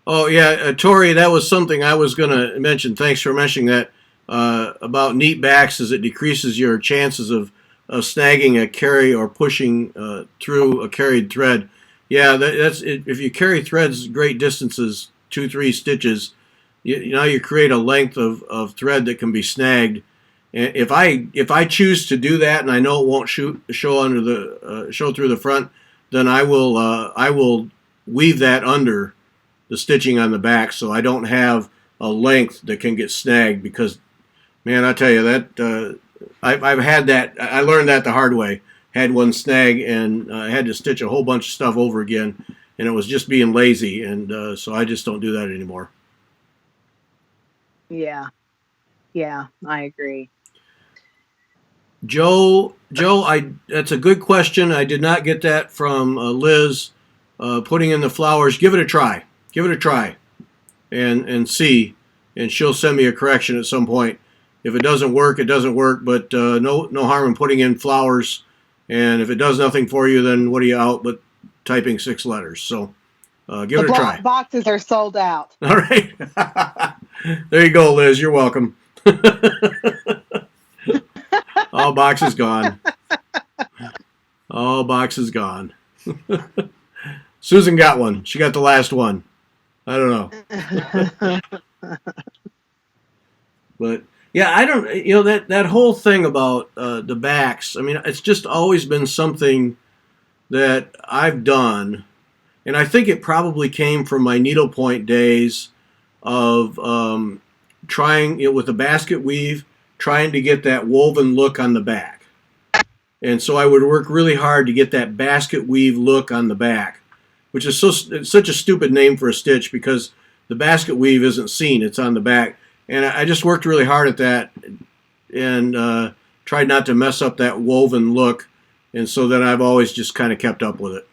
Oh, yeah, Tori, that was something I was going to mention. Thanks for mentioning that about neat backs, as it decreases your chances of snagging a carry or pushing through a carried thread. Yeah, that's it. If you carry threads great distances, 2-3 stitches, now you create a length of thread that can be snagged. And if I choose to do that, and I know it won't show under the show through the front, then I will weave that under the stitching on the back, so I don't have a length that can get snagged. Because, man, I tell you that I've had that. I learned that the hard way. Had one snag, and I had to stitch a whole bunch of stuff over again, and it was just being lazy, and so I just don't do that anymore. Yeah, I agree. Joe, that's a good question. I did not get that from Liz. Putting in the flowers, give it a try. Give it a try, and see, and she'll send me a correction at some point. If it doesn't work, it doesn't work. But no harm in putting in flowers. And if it does nothing for you, then what are you out but typing 6 letters? So give it a try. The boxes are sold out. All right. There you go, Liz. You're welcome. All boxes gone. All boxes gone. Susan got one. She got the last one. I don't know. But yeah, I don't, that whole thing about the backs, I mean, it's just always been something that I've done. And I think it probably came from my needlepoint days of trying, with the basket weave, trying to get that woven look on the back. And so I would work really hard to get that basket weave look on the back, which is it's such a stupid name for a stitch, because the basket weave isn't seen, it's on the back. And I just worked really hard at that, and tried not to mess up that woven look. And so then I've always just kind of kept up with it.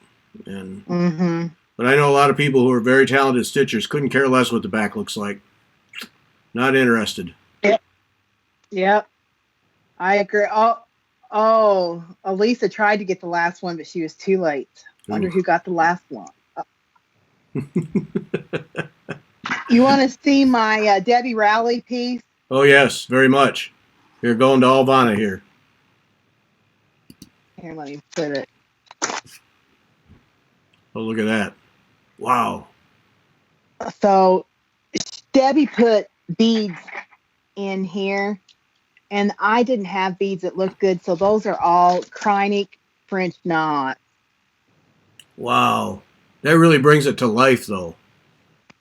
And But I know a lot of people who are very talented stitchers couldn't care less what the back looks like. Not interested. Yep. I agree. Oh, Elisa tried to get the last one, but she was too late. Wonder who got the last one. You want to see my Debbie Rowley piece? Oh, yes, very much. You're going to all Vonna here. Here, let me put it. Oh, look at that. Wow. So Debbie put beads in here, and I didn't have beads that looked good, so those are all Kreinik French knots. Wow. That really brings it to life, though.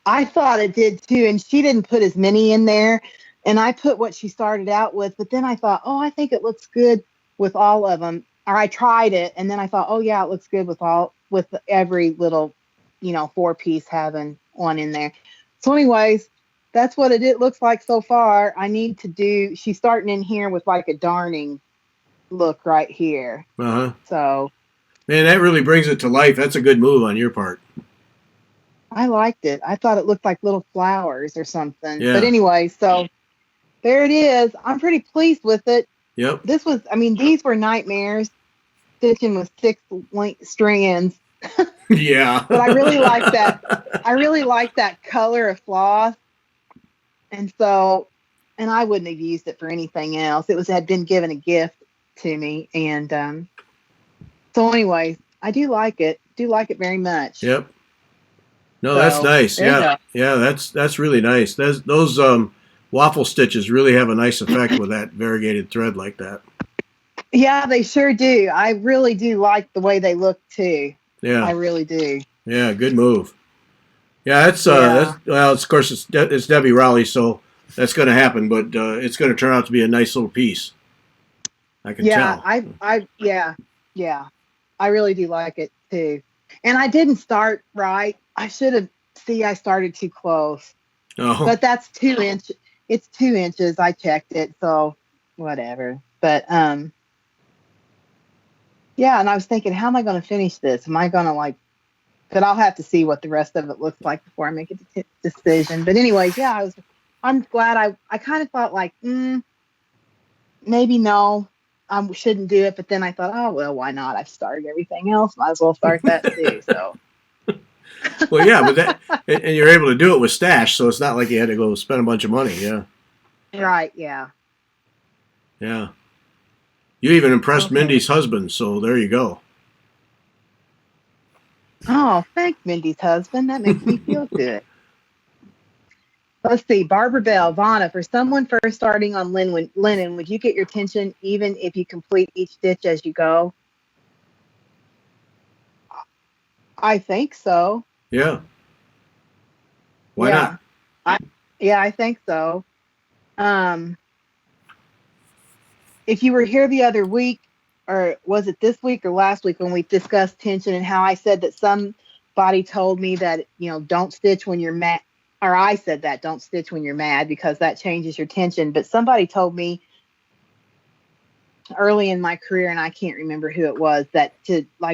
I thought it did too, and she didn't put as many in there, and I put what she started out with, but then I thought, oh, I think it looks good with all of them. Or I tried it, and then I thought, oh yeah, it looks good with every little, 4-piece having one in there. So anyways, that's what it looks like so far. I need to do, she's starting in here with like a darning look right here. Uh-huh. So. Man, that really brings it to life. That's a good move on your part. I liked it. I thought it looked like little flowers or something. Yeah. But anyway, so there it is. I'm pretty pleased with it. Yep. These were nightmares, stitching with 6 strands. Yeah. But I really like that. I really like that color of floss. And I wouldn't have used it for anything else. It had been given a gift to me. And so anyways, I do like it. Do like it very much. Yep. No, that's nice. Yeah. Yeah, that's really nice. Those waffle stitches really have a nice effect with that variegated thread like that. Yeah, they sure do. I really do like the way they look too. Yeah. I really do. Yeah, good move. Yeah, that's of course it's Debbie Rowley, so that's going to happen, but it's going to turn out to be a nice little piece. I can tell. Yeah. I really do like it too. And I didn't start right. I should have. I started too close. Oh. But that's 2 inch. It's 2 inches. I checked it, so whatever. But yeah. And I was thinking, how am I going to finish this? Am I going to but I'll have to see what the rest of it looks like before I make a decision. But anyways, yeah, I'm glad. I kind of thought maybe no, I shouldn't do it. But then I thought, oh well, why not? I've started everything else. Might as well start that too. So. Well, yeah, but and you're able to do it with stash, so it's not like you had to go spend a bunch of money. Yeah. Right. Yeah. Yeah. You even impressed Okay. Mindy's husband, so there you go. Oh, thanks, Mindy's husband. That makes me feel good. Let's see. Barbara Bell, Vonna, for someone first starting on linen, would you get your tension even if you complete each stitch as you go? I think so. Yeah. Why Yeah. not? I think so. If you were here the other week, or was it this week or last week when we discussed tension and how I said that somebody told me that, don't stitch when you're mad, or I said that don't stitch when you're mad because that changes your tension. But somebody told me early in my career, and I can't remember who it was, that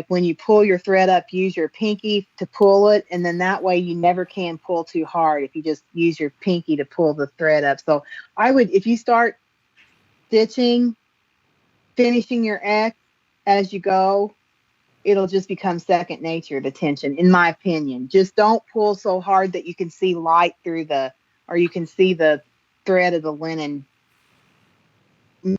when you pull your thread up, use your pinky to pull it. And then that way you never can pull too hard if you just use your pinky to pull the thread up. So if you start stitching, finishing your X as you go, it'll just become second nature, the tension, in my opinion. Just don't pull so hard that you can see light through or you can see the thread of the linen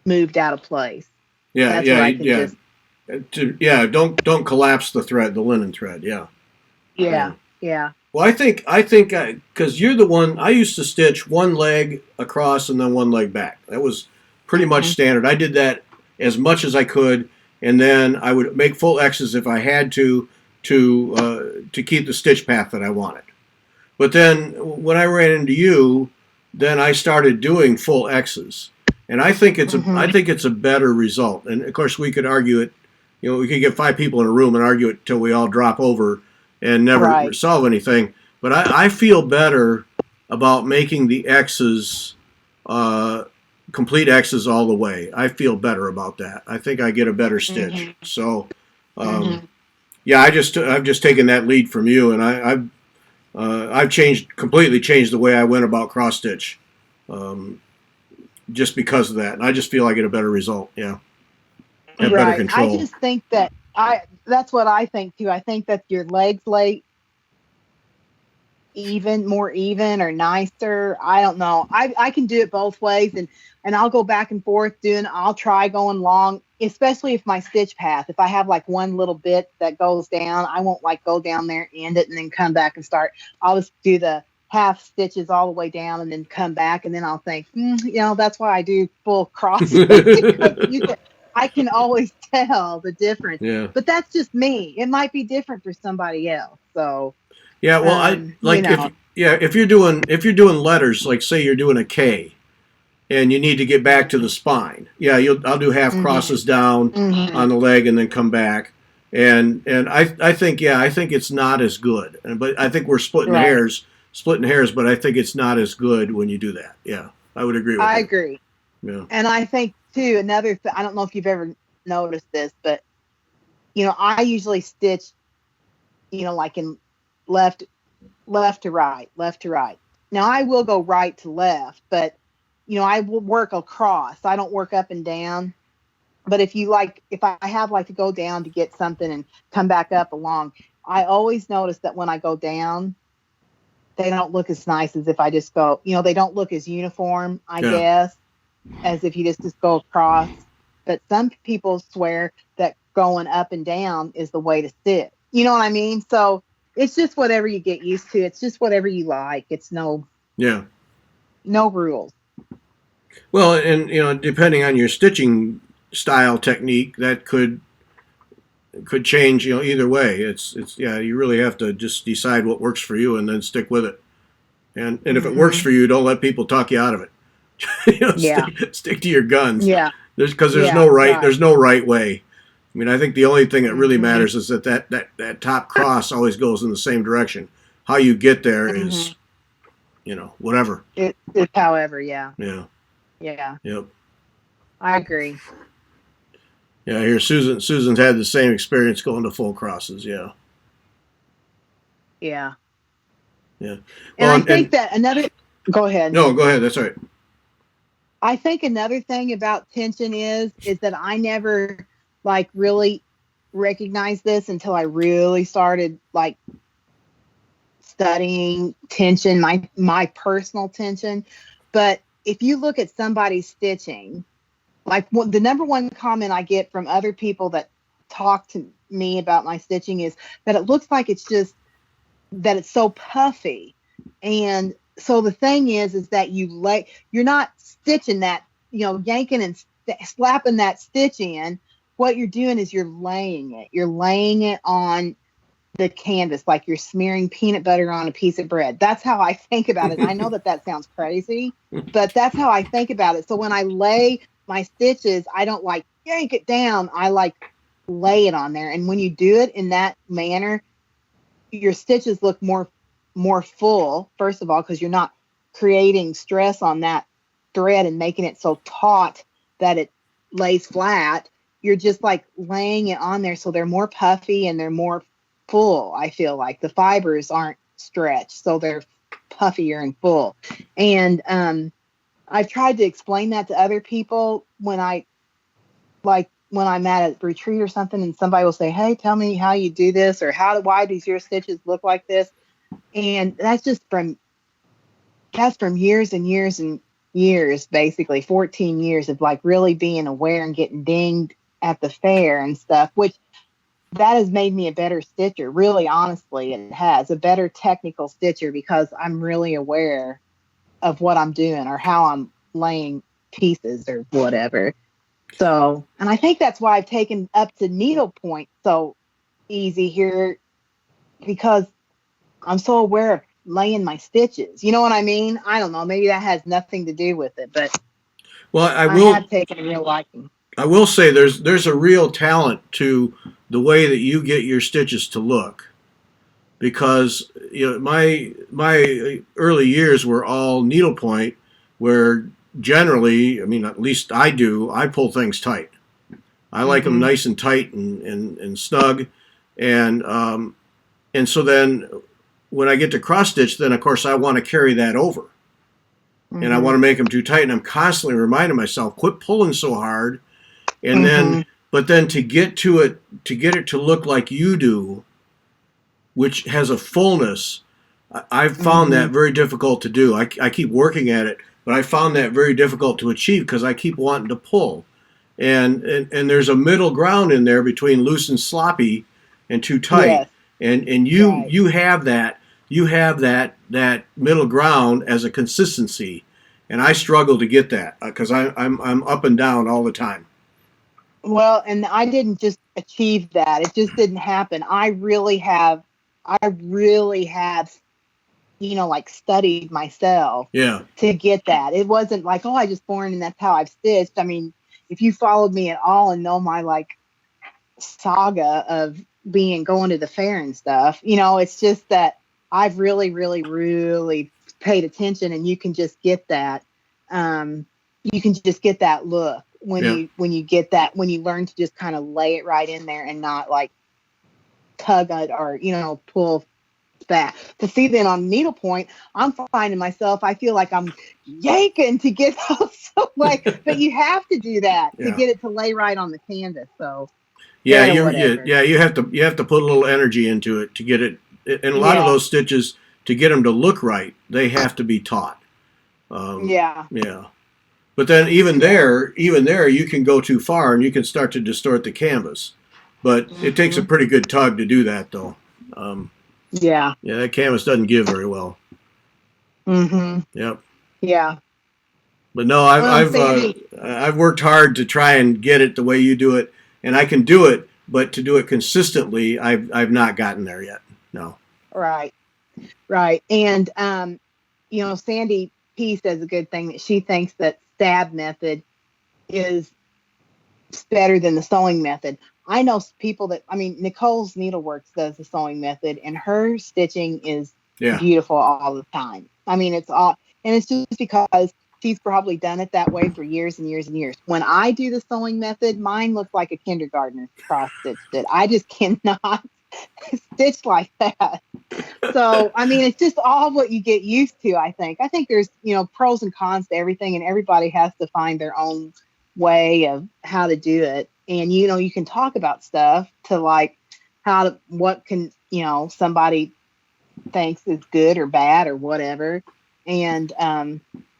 moved out of place. Yeah, That's where I can don't collapse the thread, the linen thread. Yeah. Yeah. Well, I think because you're the one, I used to stitch one leg across and then one leg back. That was pretty much standard. I did that as much as I could, and then I would make full X's if I had to keep the stitch path that I wanted. But then when I ran into you, then I started doing full X's, and I think it's a better result. And of course, we could argue it. We could get 5 people in a room and argue it till we all drop over and never solve anything. But I feel better about making the X's complete X's all the way. I feel better about that. I think I get a better stitch. So, yeah, I've just taken that lead from you, and I've completely changed the way I went about cross stitch, just because of that. And I just feel I get a better result. Yeah, have better control. I just think that that's what I think too. I think that your legs lay more even or nicer. I don't know. I can do it both ways, and I'll go back and forth I'll try going long, especially if my stitch path, if I have like one little bit that goes down, I won't go down there, end it, and then come back and start. I'll just do the half stitches all the way down and then come back, and then I'll think, that's why I do full cross. I can always tell the difference. Yeah. But that's just me. It might be different for somebody else. So yeah, well, if you're doing letters, like say you're doing a K, and you need to get back to the spine. Yeah, I'll do half crosses down on the leg and then come back. And I think it's not as good. But I think we're splitting hairs. But I think it's not as good when you do that. Yeah, I would agree with you. I agree. Yeah. And I think too, another I don't know if you've ever noticed this, but I usually stitch, like in left to right. Now I will go right to left, but I will work across. I don't work up and down. But if I have to go down to get something and come back up along, I always notice that when I go down, they don't look as nice as if I just go, they don't look as uniform, I guess, as if you just go across. But some people swear that going up and down is the way to stitch. You know what I mean? So it's just whatever you get used to. It's just whatever you like. It's no rules. Well, and depending on your stitching style technique, that could change. Either way, it's you really have to just decide what works for you and then stick with it. And if it works for you, don't let people talk you out of it. Stick to your guns. Yeah. There's no right way. I mean, I think the only thing that really matters is that top cross always goes in the same direction. How you get there is, whatever. It's however, yeah. Yeah. Yeah. Yep. I agree. Yeah, here Susan's had the same experience going to full crosses. Yeah. Yeah. Yeah. And I think that another. Go ahead. No, go ahead. That's all right. I think another thing about tension is that I never really recognized this until I really started studying tension, my personal tension. But if you look at somebody's stitching, like the number one comment I get from other people that talk to me about my stitching is that it looks like it's just that it's so puffy. And so the thing is that you're not stitching that, yanking and slapping that stitch in. What you're doing is you're laying it on the canvas, like you're smearing peanut butter on a piece of bread. That's how I think about it. I know that sounds crazy, but that's how I think about it. So when I lay my stitches, I don't like yank it down. I like lay it on there. And when you do it in that manner, your stitches look more full, first of all, because you're not creating stress on that thread and making it so taut that it lays flat. You're just like laying it on there, so they're more puffy and they're more full. I feel like the fibers aren't stretched, so they're puffier and full. And I've tried to explain that to other people when I'm at a retreat or something, and somebody will say, "Hey, tell me how you do this," or why does your stitches look like this? And that's from years and years and years, basically 14 years of like really being aware and getting dinged at the fair and stuff, which that has made me a better stitcher. Really, honestly, it has a better technical stitcher because I'm really aware of what I'm doing or how I'm laying pieces or whatever. So, and I think that's why I've taken up to needlepoint so easy here, because I'm so aware of laying my stitches. You know what I mean? I don't know. Maybe that has nothing to do with it, but Well, I have taken a real liking. I will say there's a real talent to the way that you get your stitches to look, because my early years were all needlepoint, where generally, I mean, at least I pull things tight. I like them nice and tight and snug, and so then when I get to cross stitch, then of course I want to carry that over, and I want to make them too tight, and I'm constantly reminding myself, quit pulling so hard. And then to get it to look like you do, which has a fullness, I've found that very difficult to do. I keep working at it, but I found that very difficult to achieve because I keep wanting to pull. And there's a middle ground in there between loose and sloppy and too tight. Yes. And you have that middle ground as a consistency. And I struggle to get that because I'm up and down all the time. Well, and I didn't just achieve that. It just didn't happen. I really have, like studied myself to get that. It wasn't like, I just born and that's how I've stitched. I mean, if you followed me at all and know my like saga of going to the fair and stuff, it's just that I've really, really, really paid attention, and you can just get that. You can just get that look when you get that, when you learn to just kind of lay it right in there and not like tug it or, pull back. To see then on needlepoint, I'm finding myself, I feel like I'm yanking to get those. But you have to do that to get it to lay right on the canvas. So you have to put a little energy into it to get it. And a lot of those stitches, to get them to look right, they have to be taut. But then even there, you can go too far and you can start to distort the canvas. But it takes a pretty good tug to do that, though. That canvas doesn't give very well. Yep. Yeah. But no, I've worked hard to try and get it the way you do it, and I can do it, but to do it consistently, I've not gotten there yet. No. Right. And Sandy P says a good thing, that she thinks that stab method is better than the sewing method. I know people Nicole's Needleworks does the sewing method, and her stitching is beautiful all the time. I mean, it's just because she's probably done it that way for years and years and years. When I do the sewing method, mine looks like a kindergartner cross-stitched it. I just cannot stitch like that. So, I mean, it's just all what you get used to, I think. I think there's, pros and cons to everything, and everybody has to find their own way of how to do it. And, you can talk about stuff to like what can, somebody thinks is good or bad or whatever. And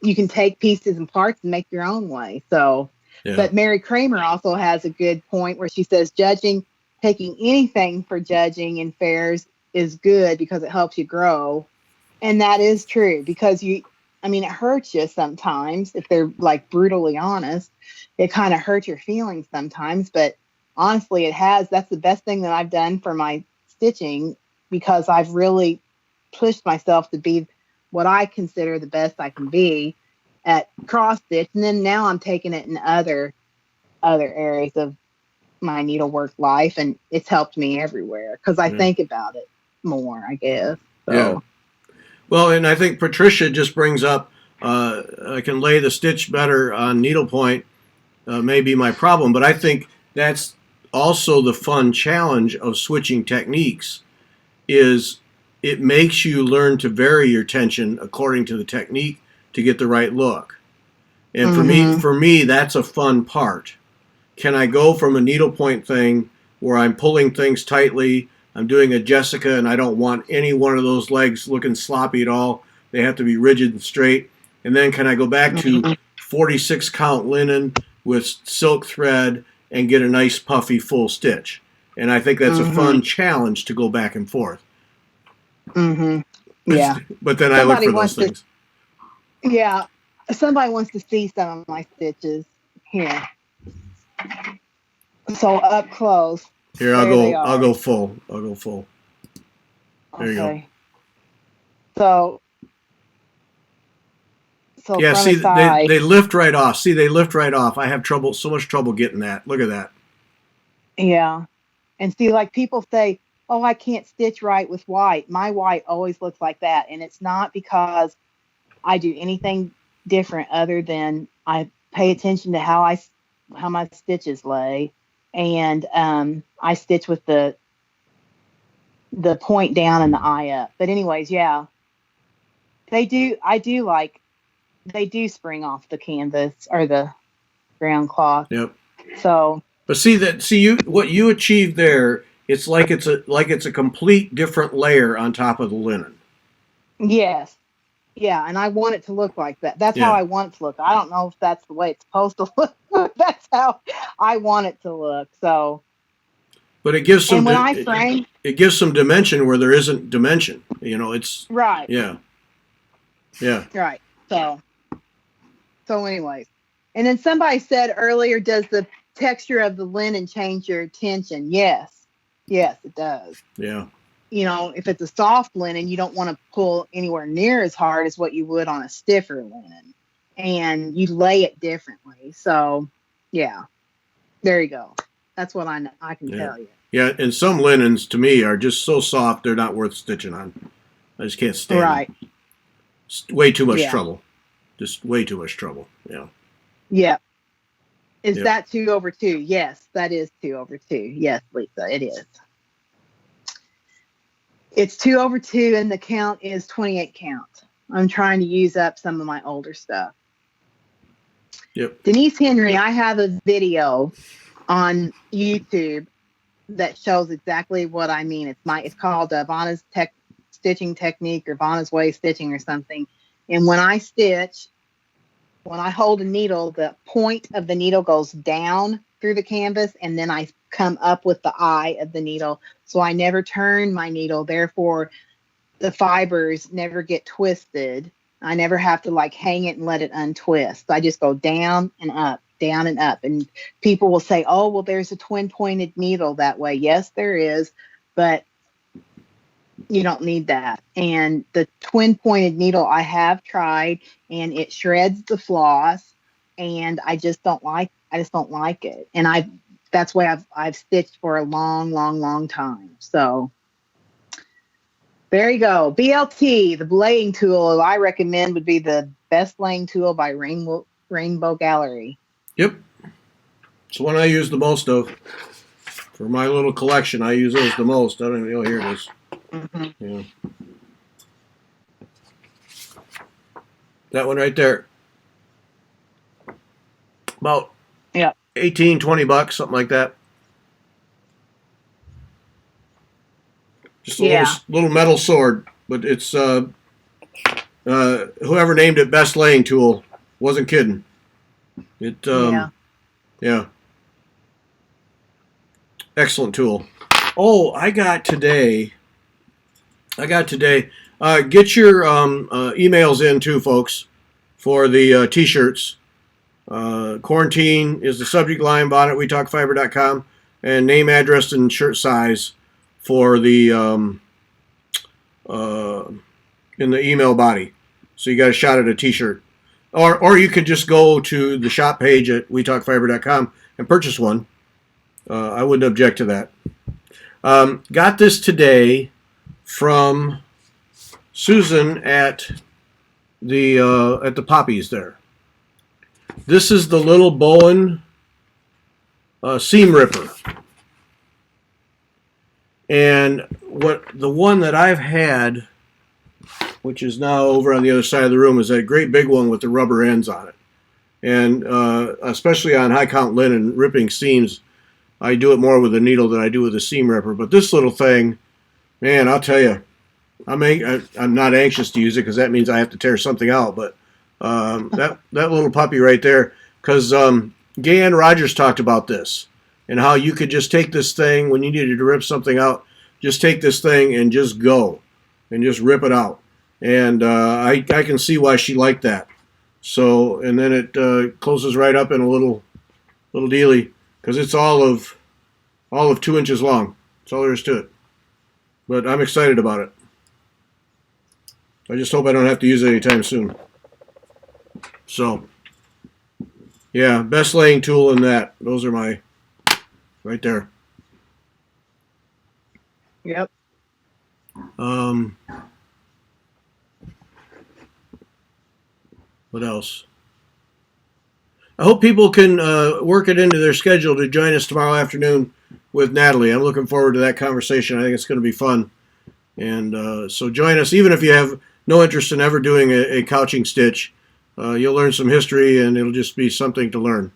you can take pieces and parts and make your own way. So, Yeah. But Mary Kramer also has a good point where she says taking anything for judging in fairs is good because it helps you grow. And that is true because it hurts you sometimes if they're like brutally honest. It kind of hurts your feelings sometimes, but honestly, that's the best thing that I've done for my stitching because I've really pushed myself to be what I consider the best I can be at cross stitch. And then now I'm taking it in other areas of my needlework life, and it's helped me everywhere because I think about it more, I guess. So. Yeah. Well, and I think Patricia just brings up, I can lay the stitch better on needlepoint, may be my problem, but I think that's also the fun challenge of switching techniques is it makes you learn to vary your tension according to the technique to get the right look. And for me, that's a fun part. Can I go from a needlepoint thing where I'm pulling things tightly, I'm doing a Jessica, and I don't want any one of those legs looking sloppy at all. They have to be rigid and straight. And then can I go back to 46 count linen with silk thread and get a nice puffy full stitch? And I think that's a fun challenge to go back and forth. Yeah. But then I look for those things. Yeah. Somebody wants to see some of my stitches here. So up close. Here, I'll go full. There you go. So yeah, see, they lift right off. See, they lift right off. I have so much trouble getting that. Look at that. Yeah. And see, like people say, oh, I can't stitch right with white. My white always looks like that. And it's not because I do anything different other than I pay attention to how my stitches lay. And I stitch with the point down and the eye up. But anyways, yeah, they do spring off the canvas or the ground cloth. Yep. So, but what you achieved there, it's like it's a complete different layer on top of the linen. Yes. Yeah, and I want it to look like that. That's how I want it to look. I don't know if that's the way it's supposed to look, but that's how I want it to look. So, but it gives some it gives some dimension where there isn't dimension. It's right. Yeah. Right. So anyways, and then somebody said earlier, does the texture of the linen change your tension? Yes, it does. Yeah. If it's a soft linen, you don't want to pull anywhere near as hard as what you would on a stiffer linen, and you lay it differently. So, yeah, there you go. That's what I can tell you. Yeah, and some linens to me are just so soft they're not worth stitching on. I just can't stand them. It's way too much trouble. Just way too much trouble. Yeah. Yeah. Is that 2/2? Yes, that is 2/2. Yes, Lisa, it is. It's 2/2 and the count is 28 count. I'm trying to use up some of my older stuff. Yep. Denise Henry, I have a video on YouTube that shows exactly what I mean. It's called Vonna's stitching technique or Vonna's way of stitching or something. And when I stitch, when I hold a needle, the point of the needle goes down through the canvas, and then I come up with the eye of the needle. So I never turn my needle. Therefore, the fibers never get twisted. I never have to hang it and let it untwist. I just go down and up, down and up. And people will say, oh, well, there's a twin pointed needle that way. Yes, there is, but you don't need that. And the twin pointed needle I have tried, and it shreds the floss, and I just don't like it. And that's why I've stitched for a long, long, long time. So there you go. BLT, the laying tool I recommend would be the best laying tool by Rainbow Gallery. Yep. It's the one I use the most of. For my little collection, I use those the most. I don't even know. Here it is. Yeah. That one right there. About 18, 20 bucks, something like that. Just a little metal sword, but it's whoever named it best laying tool wasn't kidding. It Yeah. Excellent tool. Oh, I got today. Get your emails in too, folks, for the T-shirts. Quarantine is the subject line. VonneWeTalkFiber.com, and name, address, and shirt size for the in the email body. So you got a shot at a T-shirt, or you could just go to the shop page at WeTalkFiber.com and purchase one. I wouldn't object to that. Got this today from Susan at the Poppies there. This is the little Bowen seam ripper, and the one that I've had, which is now over on the other side of the room, is that great big one with the rubber ends on it, and especially on high count linen ripping seams, I do it more with a needle than I do with a seam ripper. But this little thing, man, I'll tell you, I'm not anxious to use it because that means I have to tear something out. But that little puppy right there, because Gayanne Rogers talked about this and how you could just take this thing when you needed to rip something out, just take this thing and just go and just rip it out. And I can see why she liked that. So, and then it closes right up in a little dealie, because it's all of 2 inches long. That's all there is to it. But I'm excited about it. I just hope I don't have to use it anytime soon. So, yeah, best laying tool in that. Those are my, right there. Yep. What else? I hope people can work it into their schedule to join us tomorrow afternoon with Natalie. I'm looking forward to that conversation. I think it's going to be fun. And so join us, even if you have no interest in ever doing a couching stitch. You'll learn some history, and it'll just be something to learn.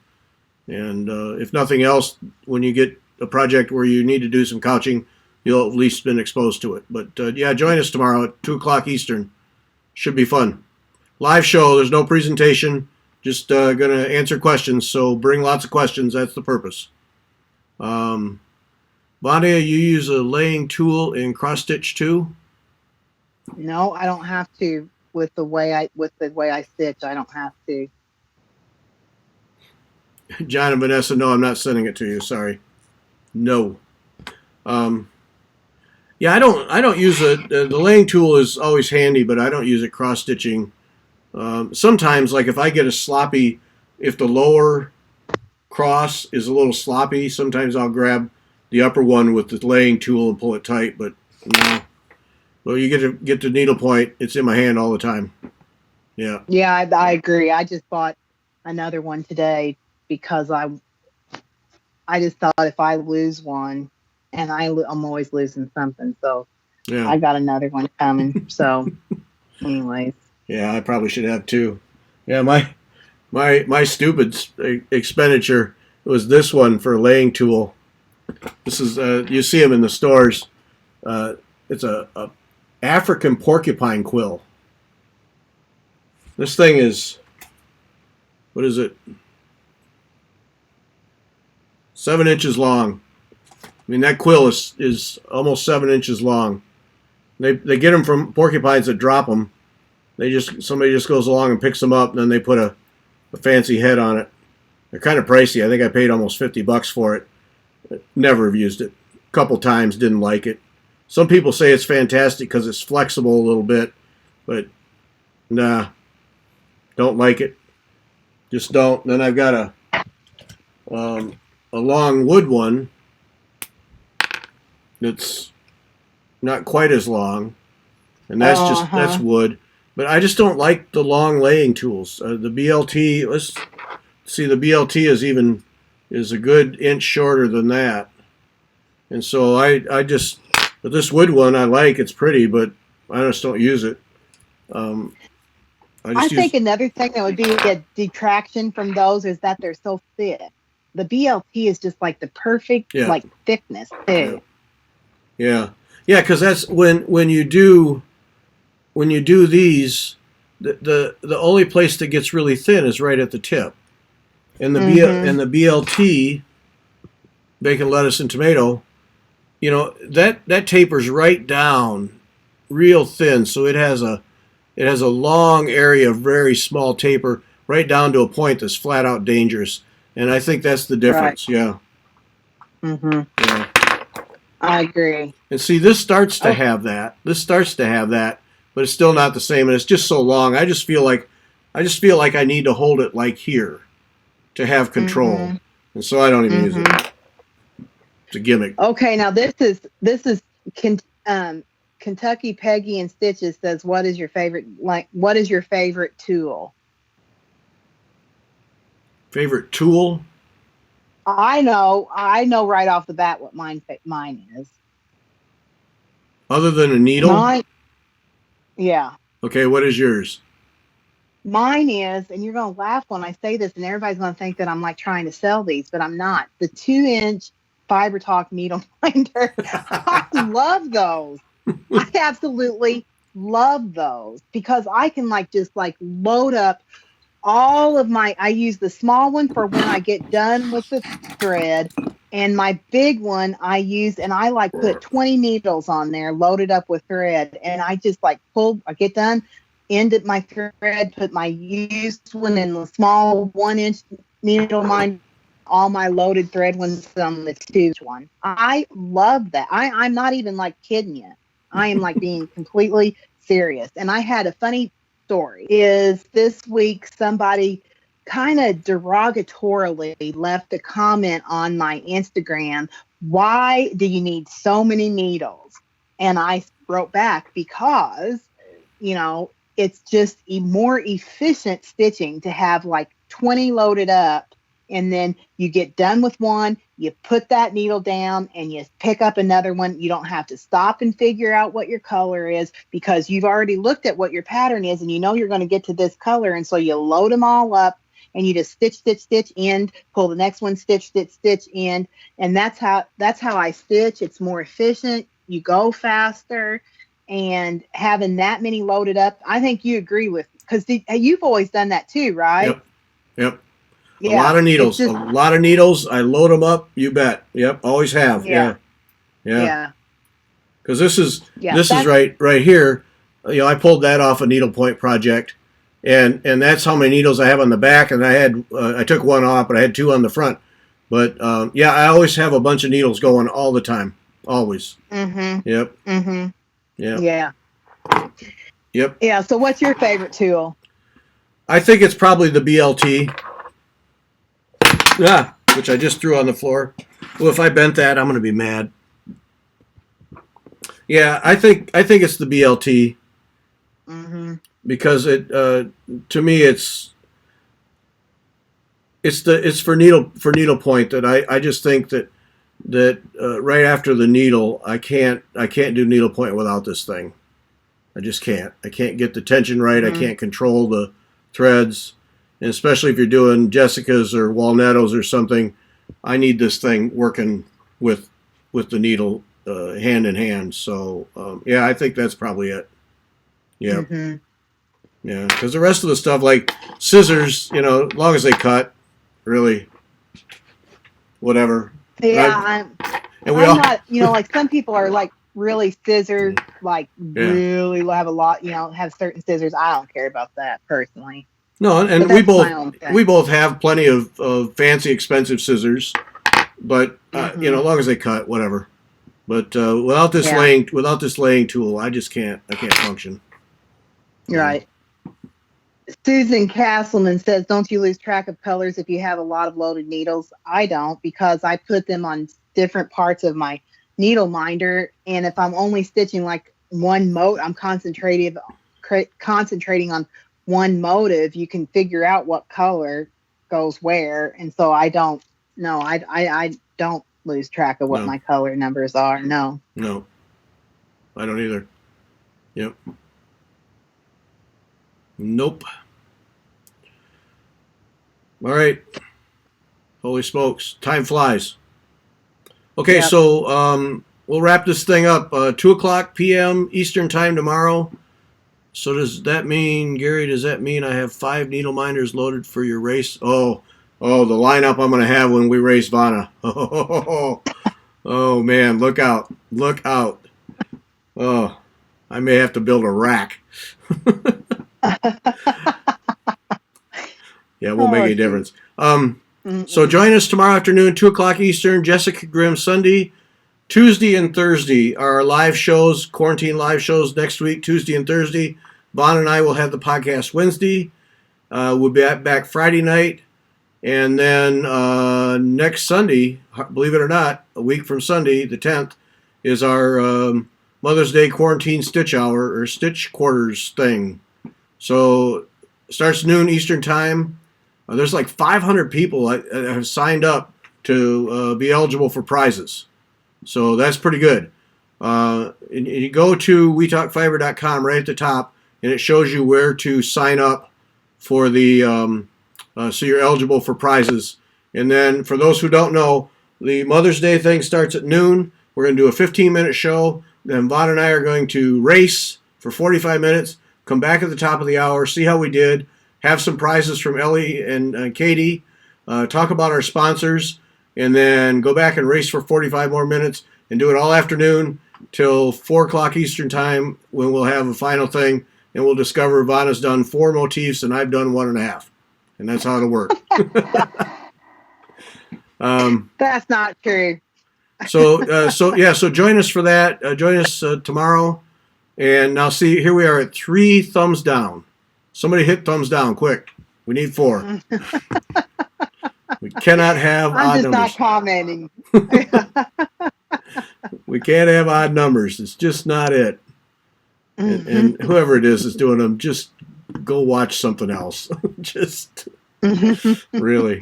And if nothing else, when you get a project where you need to do some couching, you'll at least been exposed to it. But yeah, join us tomorrow at 2 o'clock Eastern. Should be fun. Live show. There's no presentation. Just going to answer questions. So bring lots of questions. That's the purpose. Vonna, you use a laying tool in cross stitch too? No, I don't have to. With the way I stitch, I don't have to. John and Vanessa, no, I'm not sending it to you. Sorry. No. Yeah, I don't use it. The laying tool is always handy, but I don't use it cross stitching. Sometimes, like if I get a sloppy, if the lower cross is a little sloppy, sometimes I'll grab the upper one with the laying tool and pull it tight. But no. Well, you get to needle point. It's in my hand all the time. Yeah. Yeah, I agree. I just bought another one today because I just thought if I lose one, and I'm always losing something, so yeah. I got another one coming. So, anyways. Yeah, I probably should have two. Yeah, my stupid expenditure was this one for a laying tool. This is you see them in the stores. It's a African porcupine quill. This thing is, what is it? 7 inches long. I mean, that quill is almost 7 inches long. They get them from porcupines that drop them. Somebody just goes along and picks them up, and then they put a fancy head on it. They're kind of pricey. I think I paid almost $50 for it. Never have used it. A couple times, didn't like it. Some people say it's fantastic because it's flexible a little bit, but nah, don't like it. Just don't. Then I've got a long wood one that's not quite as long, and that's that's wood. But I just don't like the long laying tools. The BLT, let's see, the BLT is a good inch shorter than that, and so I just. But this wood one I like. It's pretty, but I just don't use it. I think another thing that would be a detraction from those is that they're so thick. The BLT is just like the perfect like thickness too. Yeah, because that's when you do these, the only place that gets really thin is right at the tip. And the and the BLT, bacon, lettuce, and tomato, you know, that tapers right down real thin, so it has a long area of very small taper right down to a point that's flat out dangerous. And I think that's the difference. Right. Yeah. Yeah. I agree. And see, this starts to have that. This starts to have that, but it's still not the same. And it's just so long. I just feel like I need to hold it like here to have control. And so I don't even use it. It's a gimmick. Okay, now this is Kentucky Peggy and Stitches says, what is your favorite tool? Favorite tool? I know right off the bat what mine is. Other than a needle? Yeah. Okay, what is yours? Mine is, and you're going to laugh when I say this, and everybody's going to think that I'm like trying to sell these, but I'm not. The 2-inch Fiber Talk needle minder. I love those. I absolutely love those because I can just load up all of I use the small one for when I get done with the thread, and my big one I use, and I put 20 needles on there loaded up with thread, and I just I get done, ended my thread, put my used one in the small 1-inch needle minder, all my loaded thread ones on the 2-inch one. I love that. I'm not even kidding you. I am being completely serious. And I had a funny story. Is this week somebody kind of derogatorily left a comment on my Instagram, why do you need so many needles? And I wrote back, because, it's just more efficient stitching to have 20 loaded up, and then you get done with one, you put that needle down, and you pick up another one. You don't have to stop and figure out what your color is, because you've already looked at what your pattern is, and you're going to get to this color. And so you load them all up, and you just stitch, stitch, stitch, end, pull the next one, stitch, stitch, stitch, end. And that's how I stitch. It's more efficient. You go faster. And having that many loaded up, I think you agree with, because you've always done that too, right? Yep. Yeah, a lot of needles. A lot of needles. I load them up. You bet. Yep. Always have. Yeah. Because this is right here. I pulled that off a needlepoint project, and that's how many needles I have on the back. And I took one off, but I had 2 on the front. But I always have a bunch of needles going all the time. Always. Yep. Yeah. Yep. Yeah. So what's your favorite tool? I think it's probably the BLT. Yeah, which I just threw on the floor. Well, if I bent that, I'm going to be mad. Yeah, I think it's the BLT. Because to me it's for needlepoint that I just think that right after the needle, I can't do needlepoint without this thing. I just can't. I can't get the tension right. I can't control the threads, and especially if you're doing Jessica's or Walnettos or something, I need this thing working with the needle hand in hand. So I think that's probably it. Yeah. Yeah, because the rest of the stuff, like scissors, as long as they cut, really, whatever. Yeah, I'm not, some people are really scissors, really have a lot, have certain scissors. I don't care about that personally. No, and we both have plenty of fancy, expensive scissors, but as long as they cut, whatever. But without this laying tool, I can't function. You're right. Susan Castleman says, don't you lose track of colors if you have a lot of loaded needles? I don't, because I put them on different parts of my needle minder. And if I'm only stitching one motif, I'm concentrating on one motive, you can figure out what color goes where. And so I don't lose track of what my color numbers are. No, I don't either. Yep. Nope. All right. Holy smokes. Time flies. Okay, so we'll wrap this thing up. 2:00 p.m. Eastern time tomorrow. So does that mean, Gary, I have 5 needle minders loaded for your race? Oh, Oh, the lineup I'm going to have when we race Vonna. Oh, man, look out. Look out. Oh, I may have to build a rack. Yeah, it won't make any difference. So join us tomorrow afternoon, 2 o'clock Eastern. Jessica Grimm Sunday. Tuesday and Thursday are our live shows, quarantine live shows next week, Tuesday and Thursday. Vaughn and I will have the podcast Wednesday. We'll be back Friday night. And then next Sunday, believe it or not, a week from Sunday, the 10th, is our Mother's Day quarantine stitch hour or stitch quarters thing. So it starts noon Eastern time. There's like 500 people that have signed up to be eligible for prizes. So that's pretty good. And you go to wetalkfiber.com right at the top, and it shows you where to sign up for the so you're eligible for prizes. And then for those who don't know, the Mother's Day thing starts at noon. We're going to do a 15-minute show. Then Vaughn and I are going to race for 45 minutes, come back at the top of the hour, see how we did, have some prizes from Ellie and Katie, talk about our sponsors, and then go back and race for 45 more minutes and do it all afternoon till 4 o'clock Eastern time when we'll have a final thing, and we'll discover Vanna's done 4 motifs and I've done 1.5. And that's how it'll work. That's not true. So join us for that. Join us tomorrow. And now see, here we are at 3 thumbs down. Somebody hit thumbs down, quick. We need 4. We cannot have odd numbers. I'm just not commenting. We can't have odd numbers. It's just not it. And whoever it is doing them, just go watch something else. Just really.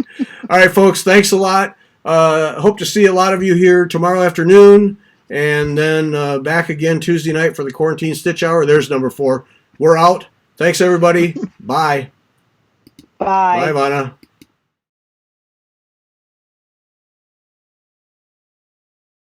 All right, folks, thanks a lot. Hope to see a lot of you here tomorrow afternoon, and then back again Tuesday night for the Quarantine Stitch Hour. There's number 4. We're out. Thanks, everybody. Bye. Bye. Bye, Vonna.